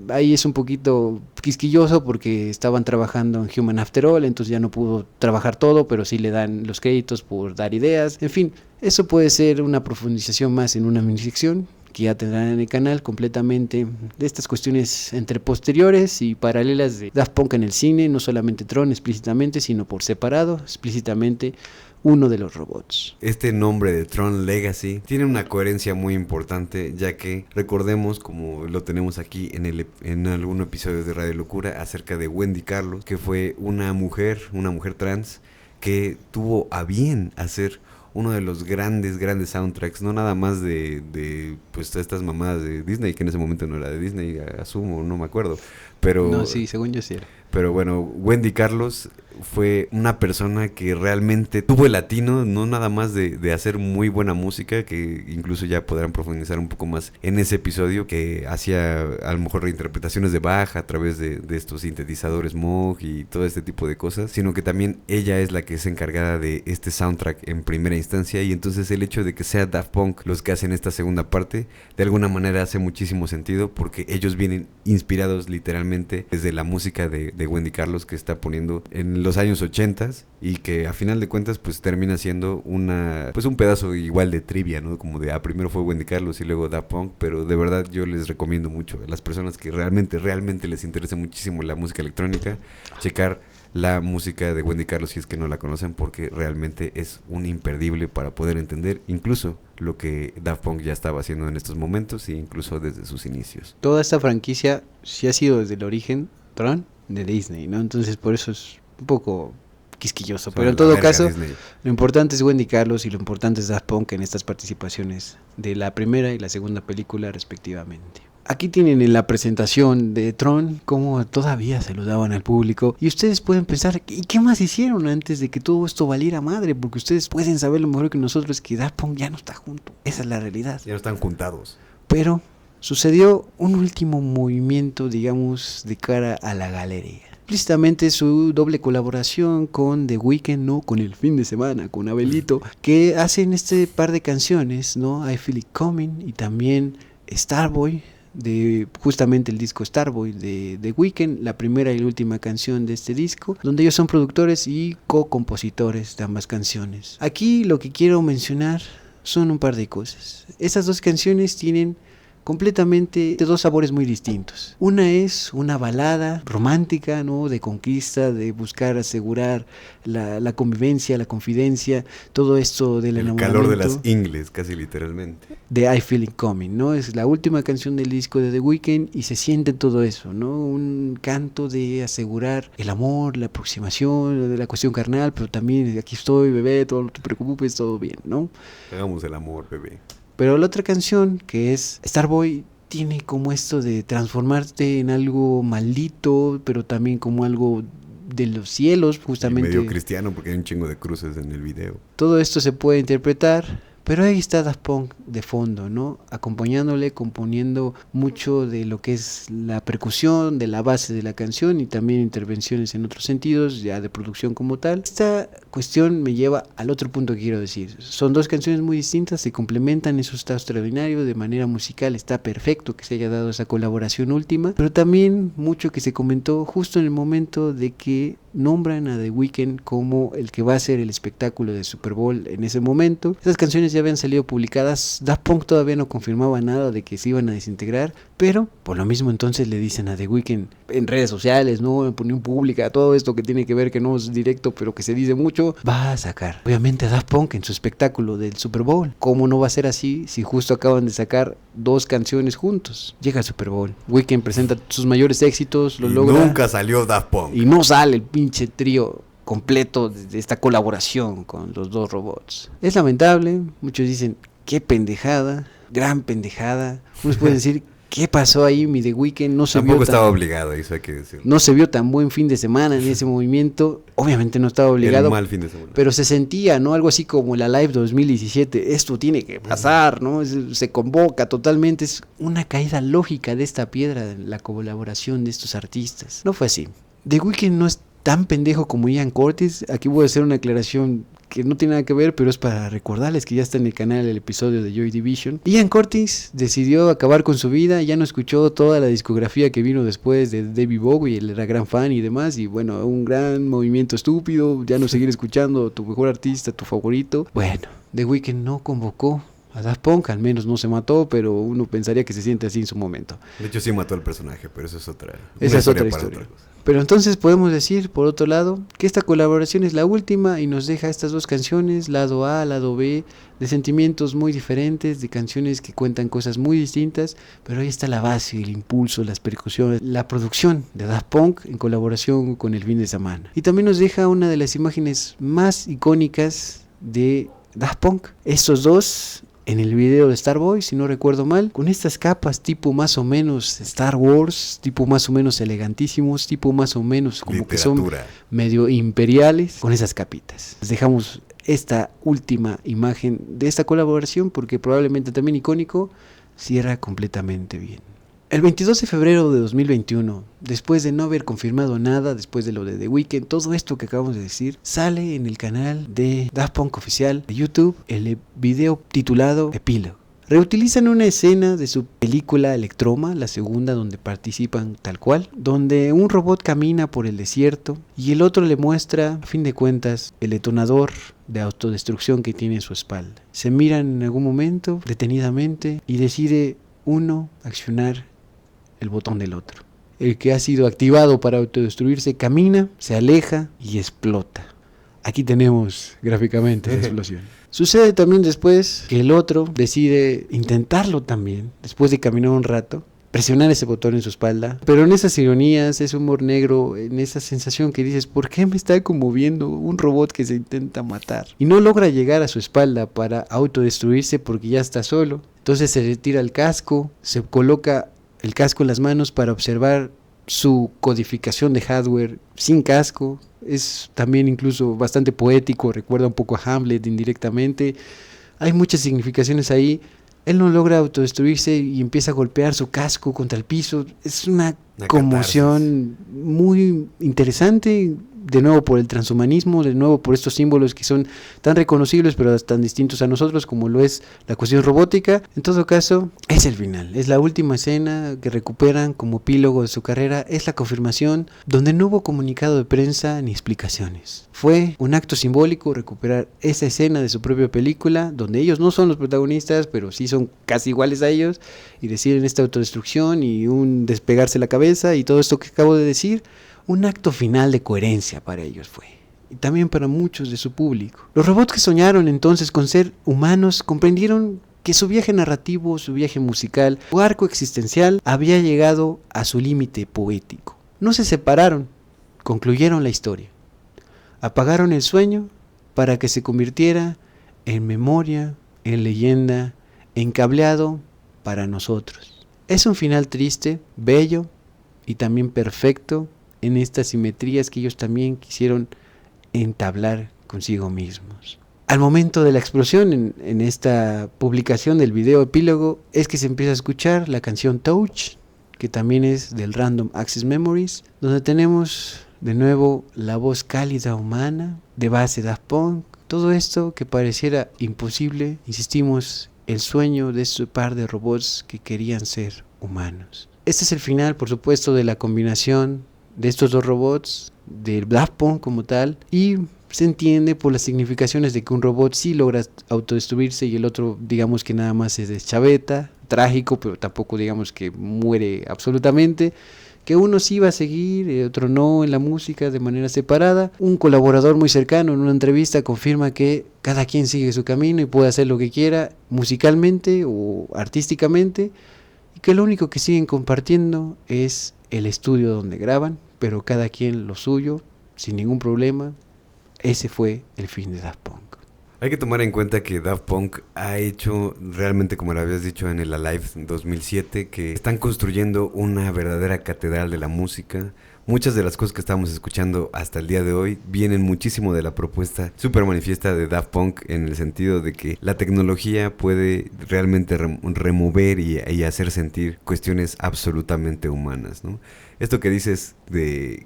Ahí es un poquito quisquilloso porque estaban trabajando en Human After All, entonces ya no pudo trabajar todo, pero sí le dan los créditos por dar ideas. En fin, eso puede ser una profundización más en una minisección que ya tendrán en el canal completamente de estas cuestiones entre posteriores y paralelas de Daft Punk en el cine, no solamente Tron explícitamente, sino por separado, explícitamente uno de los robots. Este nombre de Tron Legacy tiene una coherencia muy importante, ya que recordemos, como lo tenemos aquí en algún episodio de Radio Locura, acerca de Wendy Carlos, que fue una mujer trans que tuvo a bien hacer uno de los grandes soundtracks, no nada más de pues estas mamadas de Disney, que en ese momento no era de Disney, asumo, no me acuerdo, pero no, sí, según yo sí era. Pero bueno, Wendy Carlos fue una persona que realmente tuvo el latino, no nada más de hacer muy buena música, que incluso ya podrán profundizar un poco más en ese episodio, que hacía a lo mejor reinterpretaciones de Bach a través de estos sintetizadores Moog y todo este tipo de cosas, sino que también ella es la que es encargada de este soundtrack en primera instancia, y entonces el hecho de que sea Daft Punk los que hacen esta segunda parte, de alguna manera hace muchísimo sentido, porque ellos vienen inspirados literalmente desde la música de Wendy Carlos, que está poniendo en los años 80 y que a final de cuentas pues termina siendo un pedazo igual de trivia, ¿no? Como de primero fue Wendy Carlos y luego Daft Punk, pero de verdad yo les recomiendo mucho a las personas que realmente les interesa muchísimo la música electrónica, checar la música de Wendy Carlos si es que no la conocen, porque realmente es un imperdible para poder entender incluso lo que Daft Punk ya estaba haciendo en estos momentos e incluso desde sus inicios. Toda esta franquicia sí ha sido desde el origen, Tron, de Disney, ¿no? Entonces por eso es un poco quisquilloso, pero en todo caso Disney. Lo importante es Wendy Carlos y lo importante es Daft Punk en estas participaciones de la primera y la segunda película respectivamente. Aquí tienen en la presentación de Tron cómo todavía saludaban al público, y ustedes pueden pensar, ¿y qué más hicieron antes de que todo esto valiera madre? Porque ustedes pueden saber lo mejor que nosotros, que Daft Punk ya no está junto, esa es la realidad. Ya no están juntados. Pero sucedió un último movimiento, digamos, de cara a la galería. Explícitamente su doble colaboración con The Weeknd, ¿no? Con El Fin de Semana, con Abelito, que hacen este par de canciones, ¿no? I Feel It Coming y también Starboy, de justamente el disco Starboy de The Weeknd, la primera y la última canción de este disco, donde ellos son productores y co-compositores de ambas canciones. Aquí lo que quiero mencionar son un par de cosas. Estas dos canciones tienen completamente de dos sabores muy distintos. Una es una balada romántica, ¿no? De conquista, de buscar asegurar la convivencia, la confidencia, todo esto del enamoramiento. El calor de las ingles, casi literalmente. De I Feel It Coming, ¿no? Es la última canción del disco de The Weeknd y se siente todo eso, ¿no? Un canto de asegurar el amor, la aproximación, de la cuestión carnal, pero también aquí estoy, bebé, todo, no te preocupes, todo bien, ¿no? Hagamos el amor, bebé. Pero la otra canción, que es Starboy, tiene como esto de transformarte en algo maldito, pero también como algo de los cielos, justamente. Y medio cristiano, porque hay un chingo de cruces en el video. Todo esto se puede interpretar, pero ahí está Daft Punk de fondo, ¿no? Acompañándole, componiendo mucho de lo que es la percusión, de la base de la canción y también intervenciones en otros sentidos, ya de producción como tal. Esta cuestión me lleva al otro punto que quiero decir. Son dos canciones muy distintas, se complementan, eso está extraordinario, de manera musical está perfecto que se haya dado esa colaboración última, pero también mucho que se comentó justo en el momento de que nombran a The Weeknd como el que va a ser el espectáculo de Super Bowl en ese momento. Esas canciones ya habían salido publicadas, Daft Punk todavía no confirmaba nada de que se iban a desintegrar, pero por lo mismo entonces le dicen a The Weeknd en redes sociales, ¿no? En opinión pública, todo esto que tiene que ver, que no es directo pero que se dice mucho, va a sacar obviamente a Daft Punk en su espectáculo del Super Bowl. ¿Cómo no va a ser así si justo acaban de sacar dos canciones juntos? Llega el Super Bowl, Weeknd presenta sus mayores éxitos, lo logra. Nunca salió Daft Punk. Y no sale el pinche trío completo de esta colaboración con los dos robots. Es lamentable, muchos dicen, qué pendejada, gran pendejada. Unos pueden decir, ¿qué pasó ahí? Mi The Weeknd no se Tampoco vio estaba obligado, eso hay que decirlo. No se vio tan buen fin de semana en ese movimiento. Obviamente no estaba obligado. El mal fin de semana. Pero se sentía, ¿no? Algo así como la Live 2017. Esto tiene que pasar, ¿no? Se convoca totalmente. Es una caída lógica de esta piedra, la colaboración de estos artistas. No fue así. The Weeknd no es tan pendejo como Ian Curtis. Aquí voy a hacer una aclaración que no tiene nada que ver, pero es para recordarles que ya está en el canal el episodio de Joy Division. Ian Curtis decidió acabar con su vida, ya no escuchó toda la discografía que vino después de David Bowie, él era gran fan y demás, y bueno, un gran movimiento estúpido, ya no seguir escuchando tu mejor artista, tu favorito. Bueno, The Weeknd no convocó a Daft Punk, al menos no se mató, pero uno pensaría que se siente así en su momento. De hecho sí mató al personaje, pero eso es otra historia. Esa es otra historia. Pero entonces podemos decir, por otro lado, que esta colaboración es la última y nos deja estas dos canciones, lado A, lado B, de sentimientos muy diferentes, de canciones que cuentan cosas muy distintas, pero ahí está la base, el impulso, las percusiones, la producción de Daft Punk en colaboración con El Fin de Semana. Y también nos deja una de las imágenes más icónicas de Daft Punk. Estos dos en el video de Starboy, si no recuerdo mal, con estas capas tipo más o menos Star Wars, tipo más o menos elegantísimos, tipo más o menos como literatura, que son medio imperiales, con esas capitas. Les dejamos esta última imagen de esta colaboración porque probablemente también icónico, cierra completamente bien. El 22 de febrero de 2021, después de no haber confirmado nada, después de lo de The Weeknd, todo esto que acabamos de decir, sale en el canal de Daft Punk oficial de YouTube el video titulado Epílogo. Reutilizan una escena de su película Electroma, la segunda donde participan tal cual, donde un robot camina por el desierto y el otro le muestra, a fin de cuentas, el detonador de autodestrucción que tiene en su espalda. Se miran en algún momento detenidamente y decide uno accionar el botón del otro. El que ha sido activado para autodestruirse camina, se aleja y explota. Aquí tenemos gráficamente la explosión. Sucede también después que el otro decide intentarlo también, después de caminar un rato, presionar ese botón en su espalda, pero en esas ironías, ese humor negro, en esa sensación que dices, ¿por qué me está conmoviendo un robot que se intenta matar? Y no logra llegar a su espalda para autodestruirse porque ya está solo. Entonces se retira el casco, se coloca el casco en las manos para observar su codificación de hardware sin casco. Es también incluso bastante poético, recuerda un poco a Hamlet indirectamente. Hay muchas significaciones ahí. Él no logra autodestruirse y empieza a golpear su casco contra el piso. Es una conmoción muy interesante, de nuevo por el transhumanismo, de nuevo por estos símbolos que son tan reconocibles pero tan distintos a nosotros como lo es la cuestión robótica. En todo caso, es el final, es la última escena que recuperan como epílogo de su carrera, es la confirmación donde no hubo comunicado de prensa ni explicaciones. Fue un acto simbólico recuperar esa escena de su propia película, donde ellos no son los protagonistas, pero sí son casi iguales a ellos, y deciden esta autodestrucción y un despegarse la cabeza y todo esto que acabo de decir. Un acto final de coherencia para ellos fue, y también para muchos de su público. Los robots que soñaron entonces con ser humanos comprendieron que su viaje narrativo, su viaje musical, su arco existencial había llegado a su límite poético. No se separaron, concluyeron la historia. Apagaron el sueño para que se convirtiera en memoria, en leyenda, en cableado para nosotros. Es un final triste, bello y también perfecto en estas simetrías que ellos también quisieron entablar consigo mismos. Al momento de la explosión, en esta publicación del video epílogo, es que se empieza a escuchar la canción Touch, que también es del Random Access Memories, donde tenemos de nuevo la voz cálida humana, de base Daft Punk. Todo esto que pareciera imposible, insistimos, el sueño de este par de robots que querían ser humanos. Este es el final, por supuesto, de la combinación de estos dos robots, del Daft Punk como tal, y se entiende por las significaciones de que un robot sí logra autodestruirse y el otro digamos que nada más es deschaveta, trágico, pero tampoco digamos que muere absolutamente, que uno sí va a seguir, otro no en la música de manera separada. Un colaborador muy cercano en una entrevista confirma que cada quien sigue su camino y puede hacer lo que quiera musicalmente o artísticamente, y que lo único que siguen compartiendo es el estudio donde graban, pero cada quien lo suyo, sin ningún problema. Ese fue el fin de Daft Punk. Hay que tomar en cuenta que Daft Punk ha hecho realmente, como lo habías dicho en el Alive 2007, que están construyendo una verdadera catedral de la música. Muchas de las cosas que estamos escuchando hasta el día de hoy vienen muchísimo de la propuesta súper manifiesta de Daft Punk, en el sentido de que la tecnología puede realmente remover y hacer sentir cuestiones absolutamente humanas, ¿no? Esto que dices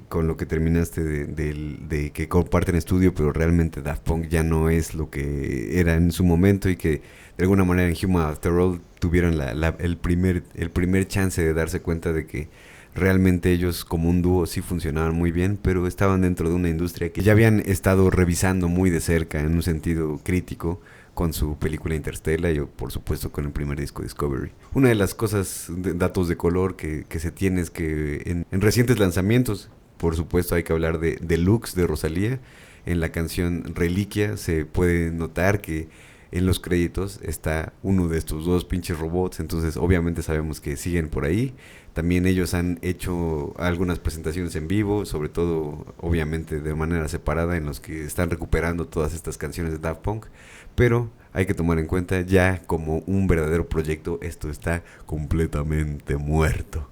con lo que terminaste de que comparten estudio, pero realmente Daft Punk ya no es lo que era en su momento, y que de alguna manera en Human After All tuvieron el primer chance de darse cuenta de que realmente ellos como un dúo sí funcionaban muy bien, pero estaban dentro de una industria que ya habían estado revisando muy de cerca en un sentido crítico con su película Interstellar y por supuesto con el primer disco Discovery. Una de las cosas, datos de color que se tiene es que en recientes lanzamientos, por supuesto hay que hablar de Lux de Rosalía. En la canción Reliquia se puede notar que en los créditos está uno de estos dos pinches robots, entonces obviamente sabemos que siguen por ahí. También ellos han hecho algunas presentaciones en vivo, sobre todo obviamente de manera separada, en los que están recuperando todas estas canciones de Daft Punk, pero hay que tomar en cuenta ya como un verdadero proyecto, esto está completamente muerto.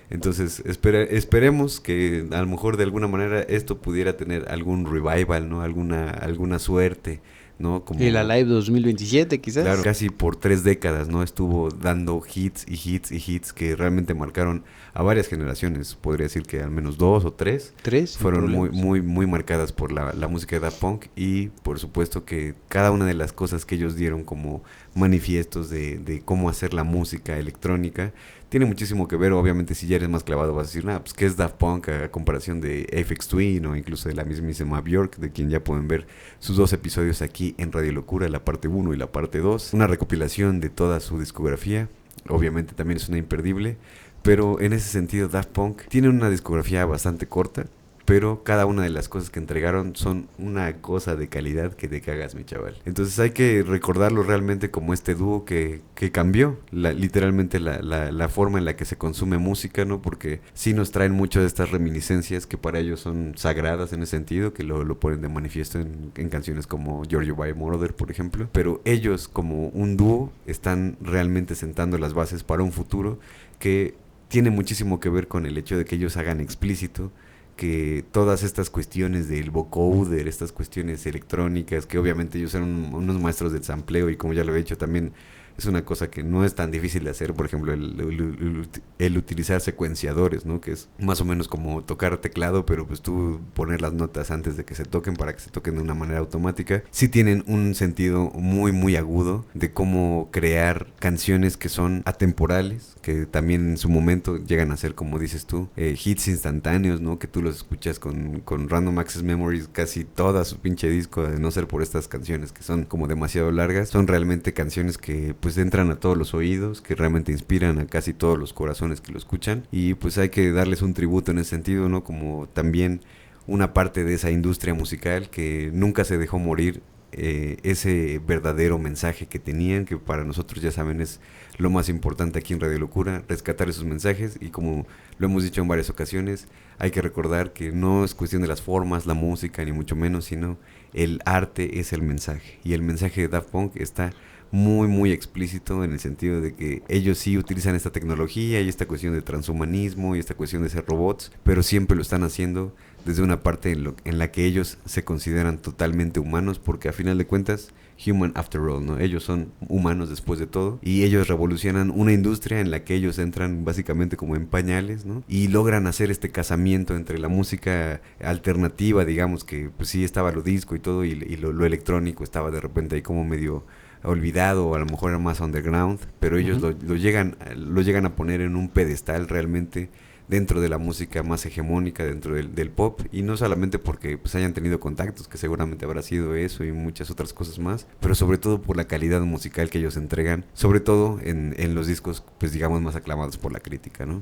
Entonces esperemos que a lo mejor de alguna manera esto pudiera tener algún revival, ¿no? Alguna suerte, ¿no? Como El Alive 2027 quizás. claro, casi por 3 décadas, ¿no? Estuvo dando hits y hits y hits que realmente marcaron a varias generaciones. Podría decir que al menos 2 o 3 fueron muy marcadas por la música de Daft Punk, y por supuesto que cada una de las cosas que ellos dieron como manifiestos de cómo hacer la música electrónica tiene muchísimo que ver. Obviamente si ya eres más clavado vas a decir, pues ¿qué es Daft Punk a comparación de Aphex Twin o incluso de la mismísima Björk, de quien ya pueden ver sus 2 episodios aquí en Radio Locura, la parte 1 y la parte 2, una recopilación de toda su discografía. Obviamente también es una imperdible, pero en ese sentido Daft Punk tiene una discografía bastante corta, pero cada una de las cosas que entregaron son una cosa de calidad que te cagas, mi chaval. Entonces hay que recordarlo realmente como este dúo que cambió literalmente la forma en la que se consume música, ¿no? Porque sí nos traen mucho de estas reminiscencias que para ellos son sagradas en ese sentido, que lo ponen de manifiesto en canciones como Giorgio by Moroder, por ejemplo. Pero ellos como un dúo están realmente sentando las bases para un futuro que tiene muchísimo que ver con el hecho de que ellos hagan explícito que todas estas cuestiones del vocoder, estas cuestiones electrónicas, que obviamente ellos eran unos maestros del sampleo, y como ya lo he dicho también es una cosa que no es tan difícil de hacer. Por ejemplo, el utilizar secuenciadores, ¿no? Que es más o menos como tocar teclado, pero pues tú poner las notas antes de que se toquen para que se toquen de una manera automática. Sí tienen un sentido muy agudo de cómo crear canciones que son atemporales, que también en su momento llegan a ser, como dices tú, hits instantáneos, ¿no? Que tú los escuchas con Random Access Memories casi toda su pinche disco, de no ser por estas canciones que son como demasiado largas. Son realmente canciones que pues entran a todos los oídos, que realmente inspiran a casi todos los corazones que lo escuchan, y pues hay que darles un tributo en ese sentido, ¿no? Como también una parte de esa industria musical que nunca se dejó morir ese verdadero mensaje que tenían, que para nosotros, ya saben, es lo más importante aquí en Radio Locura, rescatar esos mensajes. Y como lo hemos dicho en varias ocasiones, hay que recordar que no es cuestión de las formas, la música, ni mucho menos, sino el arte es el mensaje, y el mensaje de Daft Punk está muy explícito en el sentido de que ellos sí utilizan esta tecnología y esta cuestión de transhumanismo y esta cuestión de ser robots, pero siempre lo están haciendo desde una parte en la que ellos se consideran totalmente humanos, porque a final de cuentas, human after all, ¿no? Ellos son humanos después de todo, y ellos revolucionan una industria en la que ellos entran básicamente como en pañales, ¿no? Y logran hacer este casamiento entre la música alternativa, digamos, que pues sí estaba lo disco y todo, y lo electrónico estaba de repente ahí como medio olvidado, o a lo mejor era más underground, pero ellos lo llegan a poner en un pedestal realmente dentro de la música más hegemónica, dentro del pop, y no solamente porque pues hayan tenido contactos, que seguramente habrá sido eso y muchas otras cosas más, pero sobre todo por la calidad musical que ellos entregan, sobre todo en los discos, pues digamos, más aclamados por la crítica, ¿no?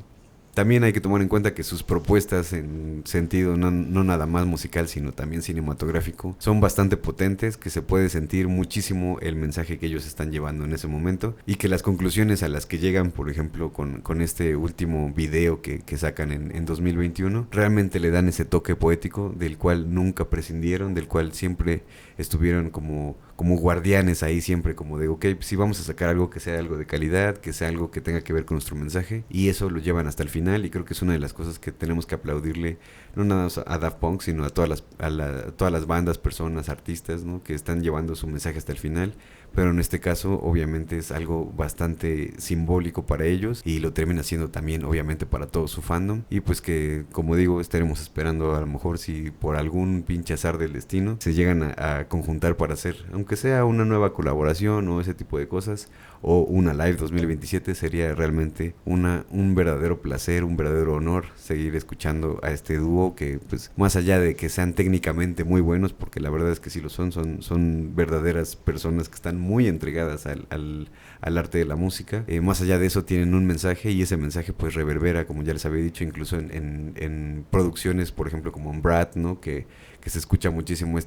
También hay que tomar en cuenta que sus propuestas en sentido no nada más musical, sino también cinematográfico, son bastante potentes, que se puede sentir muchísimo el mensaje que ellos están llevando en ese momento, y que las conclusiones a las que llegan, por ejemplo, con este último video que sacan en 2021, realmente le dan ese toque poético del cual nunca prescindieron, del cual siempre estuvieron como guardianes ahí, siempre como de, ok, pues sí, vamos a sacar algo que sea algo de calidad, que sea algo que tenga que ver con nuestro mensaje, y eso lo llevan hasta el final. Y creo que es una de las cosas que tenemos que aplaudirle, no nada más a Daft Punk, sino a todas las bandas, personas, artistas, ¿no? Que están llevando su mensaje hasta el final. Pero en este caso obviamente es algo bastante simbólico para ellos, y lo termina haciendo también obviamente para todo su fandom, y pues que, como digo, estaremos esperando a lo mejor si por algún pinche azar del destino se llegan a conjuntar para hacer, aunque sea una nueva colaboración o ese tipo de cosas, o una Live 2027, sería realmente un verdadero placer, un verdadero honor seguir escuchando a este dúo que, pues, más allá de que sean técnicamente muy buenos, porque la verdad es que sí lo son verdaderas personas que están muy entregadas al arte de la música. Más allá de eso tienen un mensaje, y ese mensaje pues reverbera, como ya les había dicho, incluso en producciones, por ejemplo, como en Brad, ¿no? Que se escucha muchísimo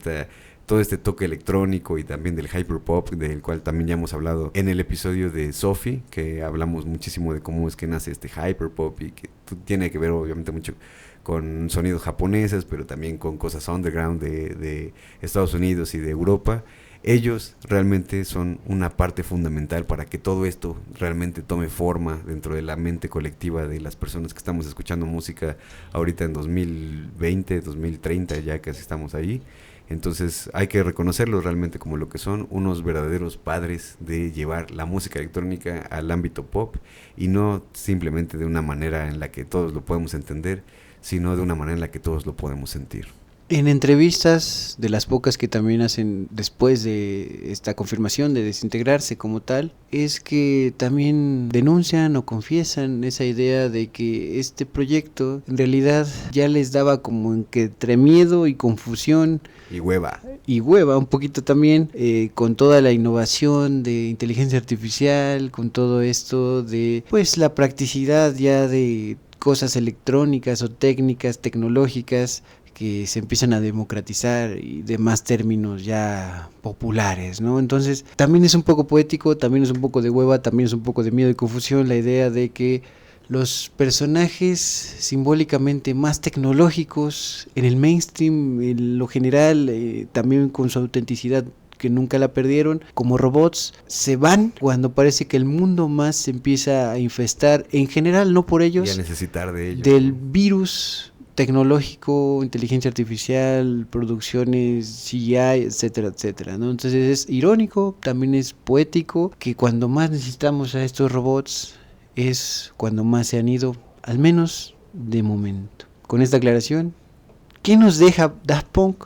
todo este toque electrónico, y también del hyperpop, del cual también ya hemos hablado en el episodio de Sophie, que hablamos muchísimo de cómo es que nace este hyperpop, y que tiene que ver obviamente mucho con sonidos japoneses, pero también con cosas underground de Estados Unidos y de Europa. Ellos realmente son una parte fundamental para que todo esto realmente tome forma dentro de la mente colectiva de las personas que estamos escuchando música ahorita en 2020, 2030, ya casi estamos ahí. Entonces hay que reconocerlos realmente como lo que son, unos verdaderos padres de llevar la música electrónica al ámbito pop, y no simplemente de una manera en la que todos lo podemos entender, sino de una manera en la que todos lo podemos sentir. En entrevistas, de las pocas que también hacen después de esta confirmación de desintegrarse como tal, es que también denuncian o confiesan esa idea de que este proyecto en realidad ya les daba como entre miedo y confusión. Y hueva. Y hueva un poquito también, con toda la innovación de inteligencia artificial, con todo esto de pues la practicidad ya de cosas electrónicas o técnicas tecnológicas que se empiezan a democratizar y demás términos ya populares, ¿no? Entonces también es un poco poético, también es un poco de hueva, también es un poco de miedo y confusión la idea de que los personajes simbólicamente más tecnológicos en el mainstream, en lo general, también con su autenticidad que nunca la perdieron, como robots, se van cuando parece que el mundo más se empieza a infestar, en general no por ellos, y a necesitar de ellos, del virus tecnológico, inteligencia artificial, producciones, CGI, etcétera, etcétera, ¿no? Entonces es irónico, también es poético, que cuando más necesitamos a estos robots es cuando más se han ido, al menos de momento. Con esta aclaración, ¿qué nos deja Daft Punk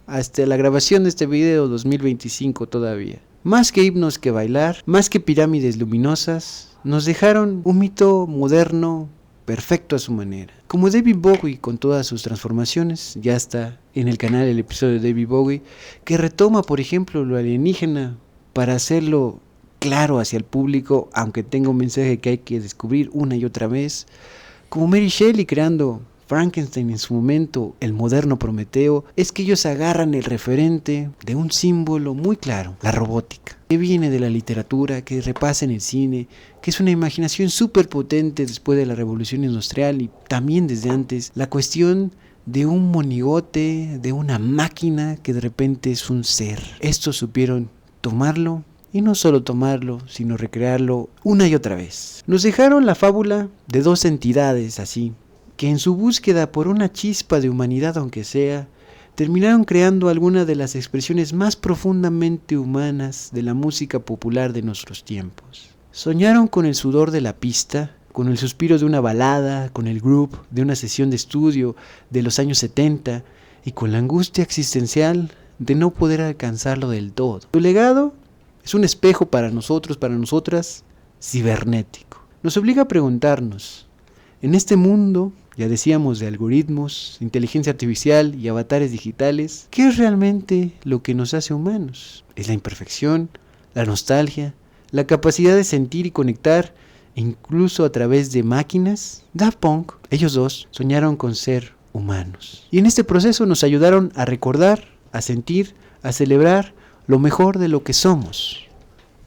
hasta la grabación de este video 2025 todavía? Más que himnos que bailar, más que pirámides luminosas, nos dejaron un mito moderno perfecto a su manera. Como David Bowie con todas sus transformaciones, ya está en el canal el episodio de David Bowie, que retoma por ejemplo lo alienígena para hacerlo claro hacia el público, aunque tenga un mensaje que hay que descubrir una y otra vez. Como Mary Shelley creando Frankenstein en su momento, el moderno Prometeo, es que ellos agarran el referente de un símbolo muy claro, la robótica, que viene de la literatura, que repasa en el cine, que es una imaginación súper potente después de la revolución industrial y también desde antes, la cuestión de un monigote, de una máquina que de repente es un ser. Estos supieron tomarlo, y no solo tomarlo, sino recrearlo una y otra vez. Nos dejaron la fábula de dos entidades así, que en su búsqueda por una chispa de humanidad aunque sea, terminaron creando algunas de las expresiones más profundamente humanas de la música popular de nuestros tiempos. Soñaron con el sudor de la pista, con el suspiro de una balada, con el groove de una sesión de estudio de los años 70 y con la angustia existencial de no poder alcanzarlo del todo. Su legado es un espejo para nosotros, para nosotras, cibernético. Nos obliga a preguntarnos, en este mundo, ya decíamos, de algoritmos, inteligencia artificial y avatares digitales, ¿qué es realmente lo que nos hace humanos? ¿Es la imperfección, la nostalgia, la capacidad de sentir y conectar, incluso a través de máquinas? Daft Punk, ellos dos, soñaron con ser humanos. Y en este proceso nos ayudaron a recordar, a sentir, a celebrar lo mejor de lo que somos,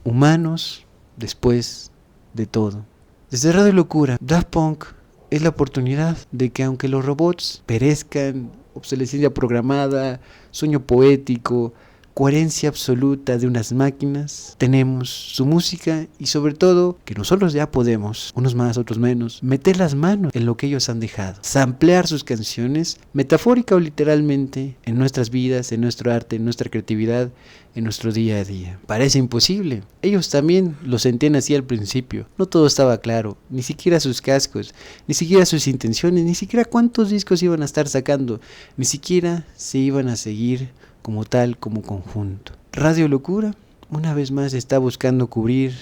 humanos después de todo. Desde Radio Locura, Daft Punk es la oportunidad de que aunque los robots perezcan, obsolescencia programada, sueño poético, coherencia absoluta de unas máquinas, tenemos su música y sobre todo que nosotros ya podemos, unos más, otros menos, meter las manos en lo que ellos han dejado, samplear sus canciones, metafórica o literalmente, en nuestras vidas, en nuestro arte, en nuestra creatividad, en nuestro día a día. Parece imposible. Ellos también lo sentían así al principio. No todo estaba claro, ni siquiera sus cascos, ni siquiera sus intenciones, ni siquiera cuántos discos iban a estar sacando, ni siquiera se iban a seguir como tal, como conjunto. Radio Locura, una vez más, está buscando cubrir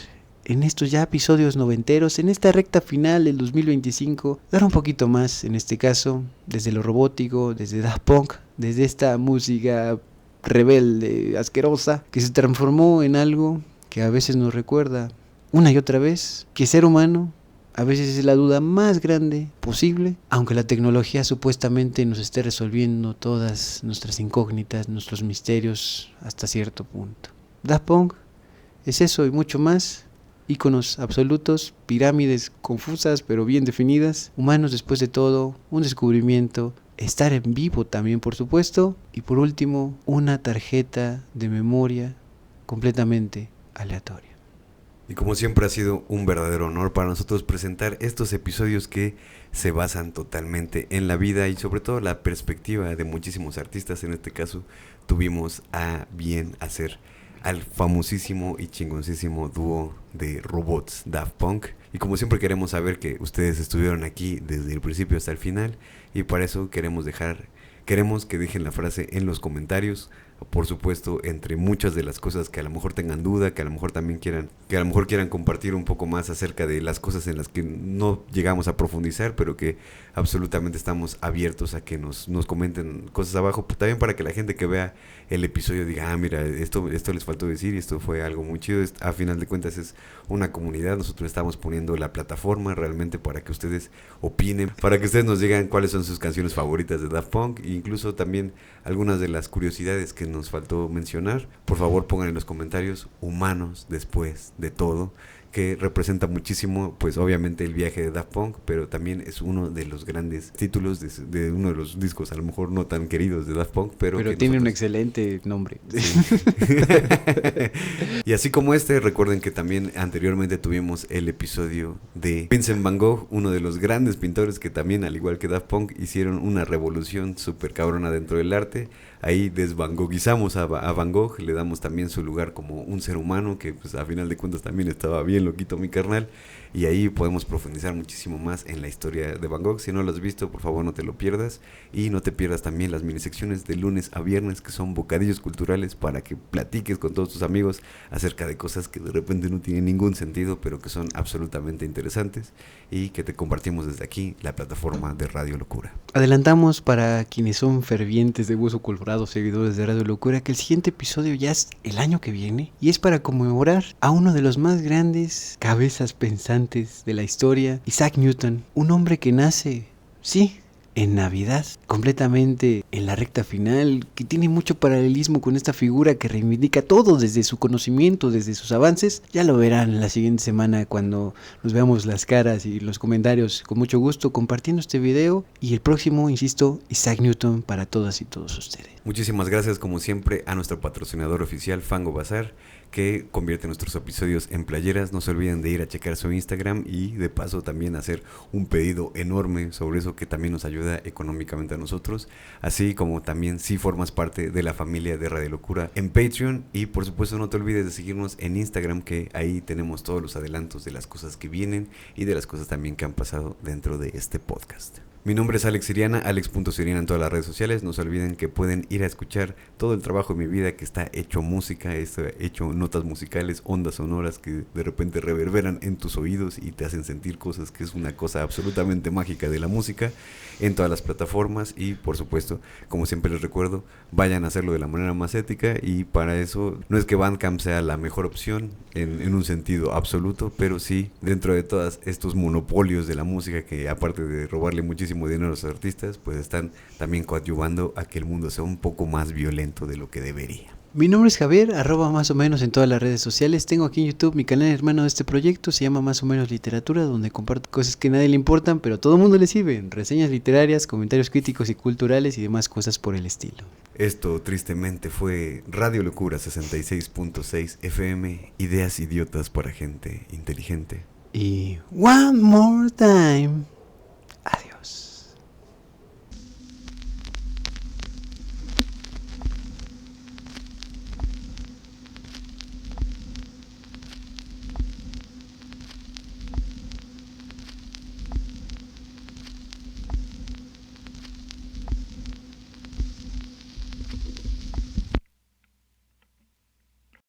en estos ya episodios noventeros, en esta recta final del 2025, dar un poquito más, en este caso, desde lo robótico, desde Daft Punk, desde esta música rebelde, asquerosa, que se transformó en algo que a veces nos recuerda una y otra vez que ser humano a veces es la duda más grande posible, aunque la tecnología supuestamente nos esté resolviendo todas nuestras incógnitas, nuestros misterios hasta cierto punto. Daft Punk es eso y mucho más. Íconos absolutos, pirámides confusas pero bien definidas, humanos después de todo, un descubrimiento, estar en vivo también por supuesto, y por último una tarjeta de memoria completamente aleatoria. Y como siempre ha sido un verdadero honor para nosotros presentar estos episodios que se basan totalmente en la vida y sobre todo la perspectiva de muchísimos artistas. En este caso tuvimos a bien hacer al famosísimo y chingoncísimo dúo de robots Daft Punk. Y como siempre queremos saber que ustedes estuvieron aquí desde el principio hasta el final, y para eso queremos que dejen la frase en los comentarios, por supuesto, entre muchas de las cosas que a lo mejor tengan duda, que a lo mejor también quieran compartir un poco más acerca de las cosas en las que no llegamos a profundizar, pero que absolutamente estamos abiertos a que nos comenten cosas abajo, también para que la gente que vea el episodio diga, mira, esto les faltó decir y esto fue algo muy chido. A final de cuentas es una comunidad, nosotros estamos poniendo la plataforma realmente para que ustedes opinen, para que ustedes nos digan cuáles son sus canciones favoritas de Daft Punk, e incluso también algunas de las curiosidades que nos faltó mencionar. Por favor, pongan en los comentarios humanos después de todo, que representa muchísimo, pues obviamente el viaje de Daft Punk, pero también es uno de los grandes títulos de uno de los discos a lo mejor no tan queridos de Daft Punk, pero tiene un excelente nombre. Sí. Y así como recuerden que también anteriormente tuvimos el episodio de Vincent Van Gogh, uno de los grandes pintores que también, al igual que Daft Punk, hicieron una revolución súper cabrona dentro del arte. Ahí desvangoguizamos a Van Gogh, le damos también su lugar como un ser humano que pues a final de cuentas también estaba bien loquito mi carnal, y ahí podemos profundizar muchísimo más en la historia de Van Gogh. Si no lo has visto, por favor no te lo pierdas, y no te pierdas también las minisecciones de lunes a viernes, que son bocadillos culturales para que platiques con todos tus amigos acerca de cosas que de repente no tienen ningún sentido, pero que son absolutamente interesantes y que te compartimos desde aquí, la plataforma de Radio Locura. Adelantamos para quienes son fervientes de Hueso Colorado, seguidores de Radio Locura, que el siguiente episodio ya es el año que viene, y es para conmemorar a uno de los más grandes cabezas pensantes de la historia, Isaac Newton, un hombre que nace, sí, en Navidad, completamente en la recta final, que tiene mucho paralelismo con esta figura que reivindica todo desde su conocimiento, desde sus avances. Ya lo verán la siguiente semana cuando nos veamos las caras y los comentarios, con mucho gusto compartiendo este video, y el próximo, insisto, Isaac Newton para todas y todos ustedes. Muchísimas gracias como siempre a nuestro patrocinador oficial Fango Bazar, que convierte nuestros episodios en playeras. No se olviden de ir a checar su Instagram y de paso también hacer un pedido enorme sobre eso, que también nos ayuda económicamente a nosotros, así como también si formas parte de la familia de Radio Locura en Patreon. Y por supuesto no te olvides de seguirnos en Instagram, que ahí tenemos todos los adelantos de las cosas que vienen y de las cosas también que han pasado dentro de este podcast. Mi nombre es Alex Siriana, alex.siriana en todas las redes sociales. No se olviden que pueden ir a escuchar todo el trabajo de mi vida, que está hecho música, está hecho notas musicales, ondas sonoras que de repente reverberan en tus oídos y te hacen sentir cosas, que es una cosa absolutamente mágica de la música, en todas las plataformas. Y por supuesto, como siempre les recuerdo, vayan a hacerlo de la manera más ética, y para eso no es que Bandcamp sea la mejor opción en un sentido absoluto, pero sí dentro de todos estos monopolios de la música, que aparte de robarle muchísimo dinero a los artistas, pues están también coadyuvando a que el mundo sea un poco más violento de lo que debería. Mi nombre es Javier, @más o menos en todas las redes sociales. Tengo aquí en YouTube mi canal hermano de este proyecto, se llama Más o menos Literatura, donde comparto cosas que a nadie le importan, pero a todo mundo le sirven. Reseñas literarias, comentarios críticos y culturales y demás cosas por el estilo. Esto tristemente fue Radio Locura 66.6 FM, ideas idiotas para gente inteligente. Y one more time. Adiós.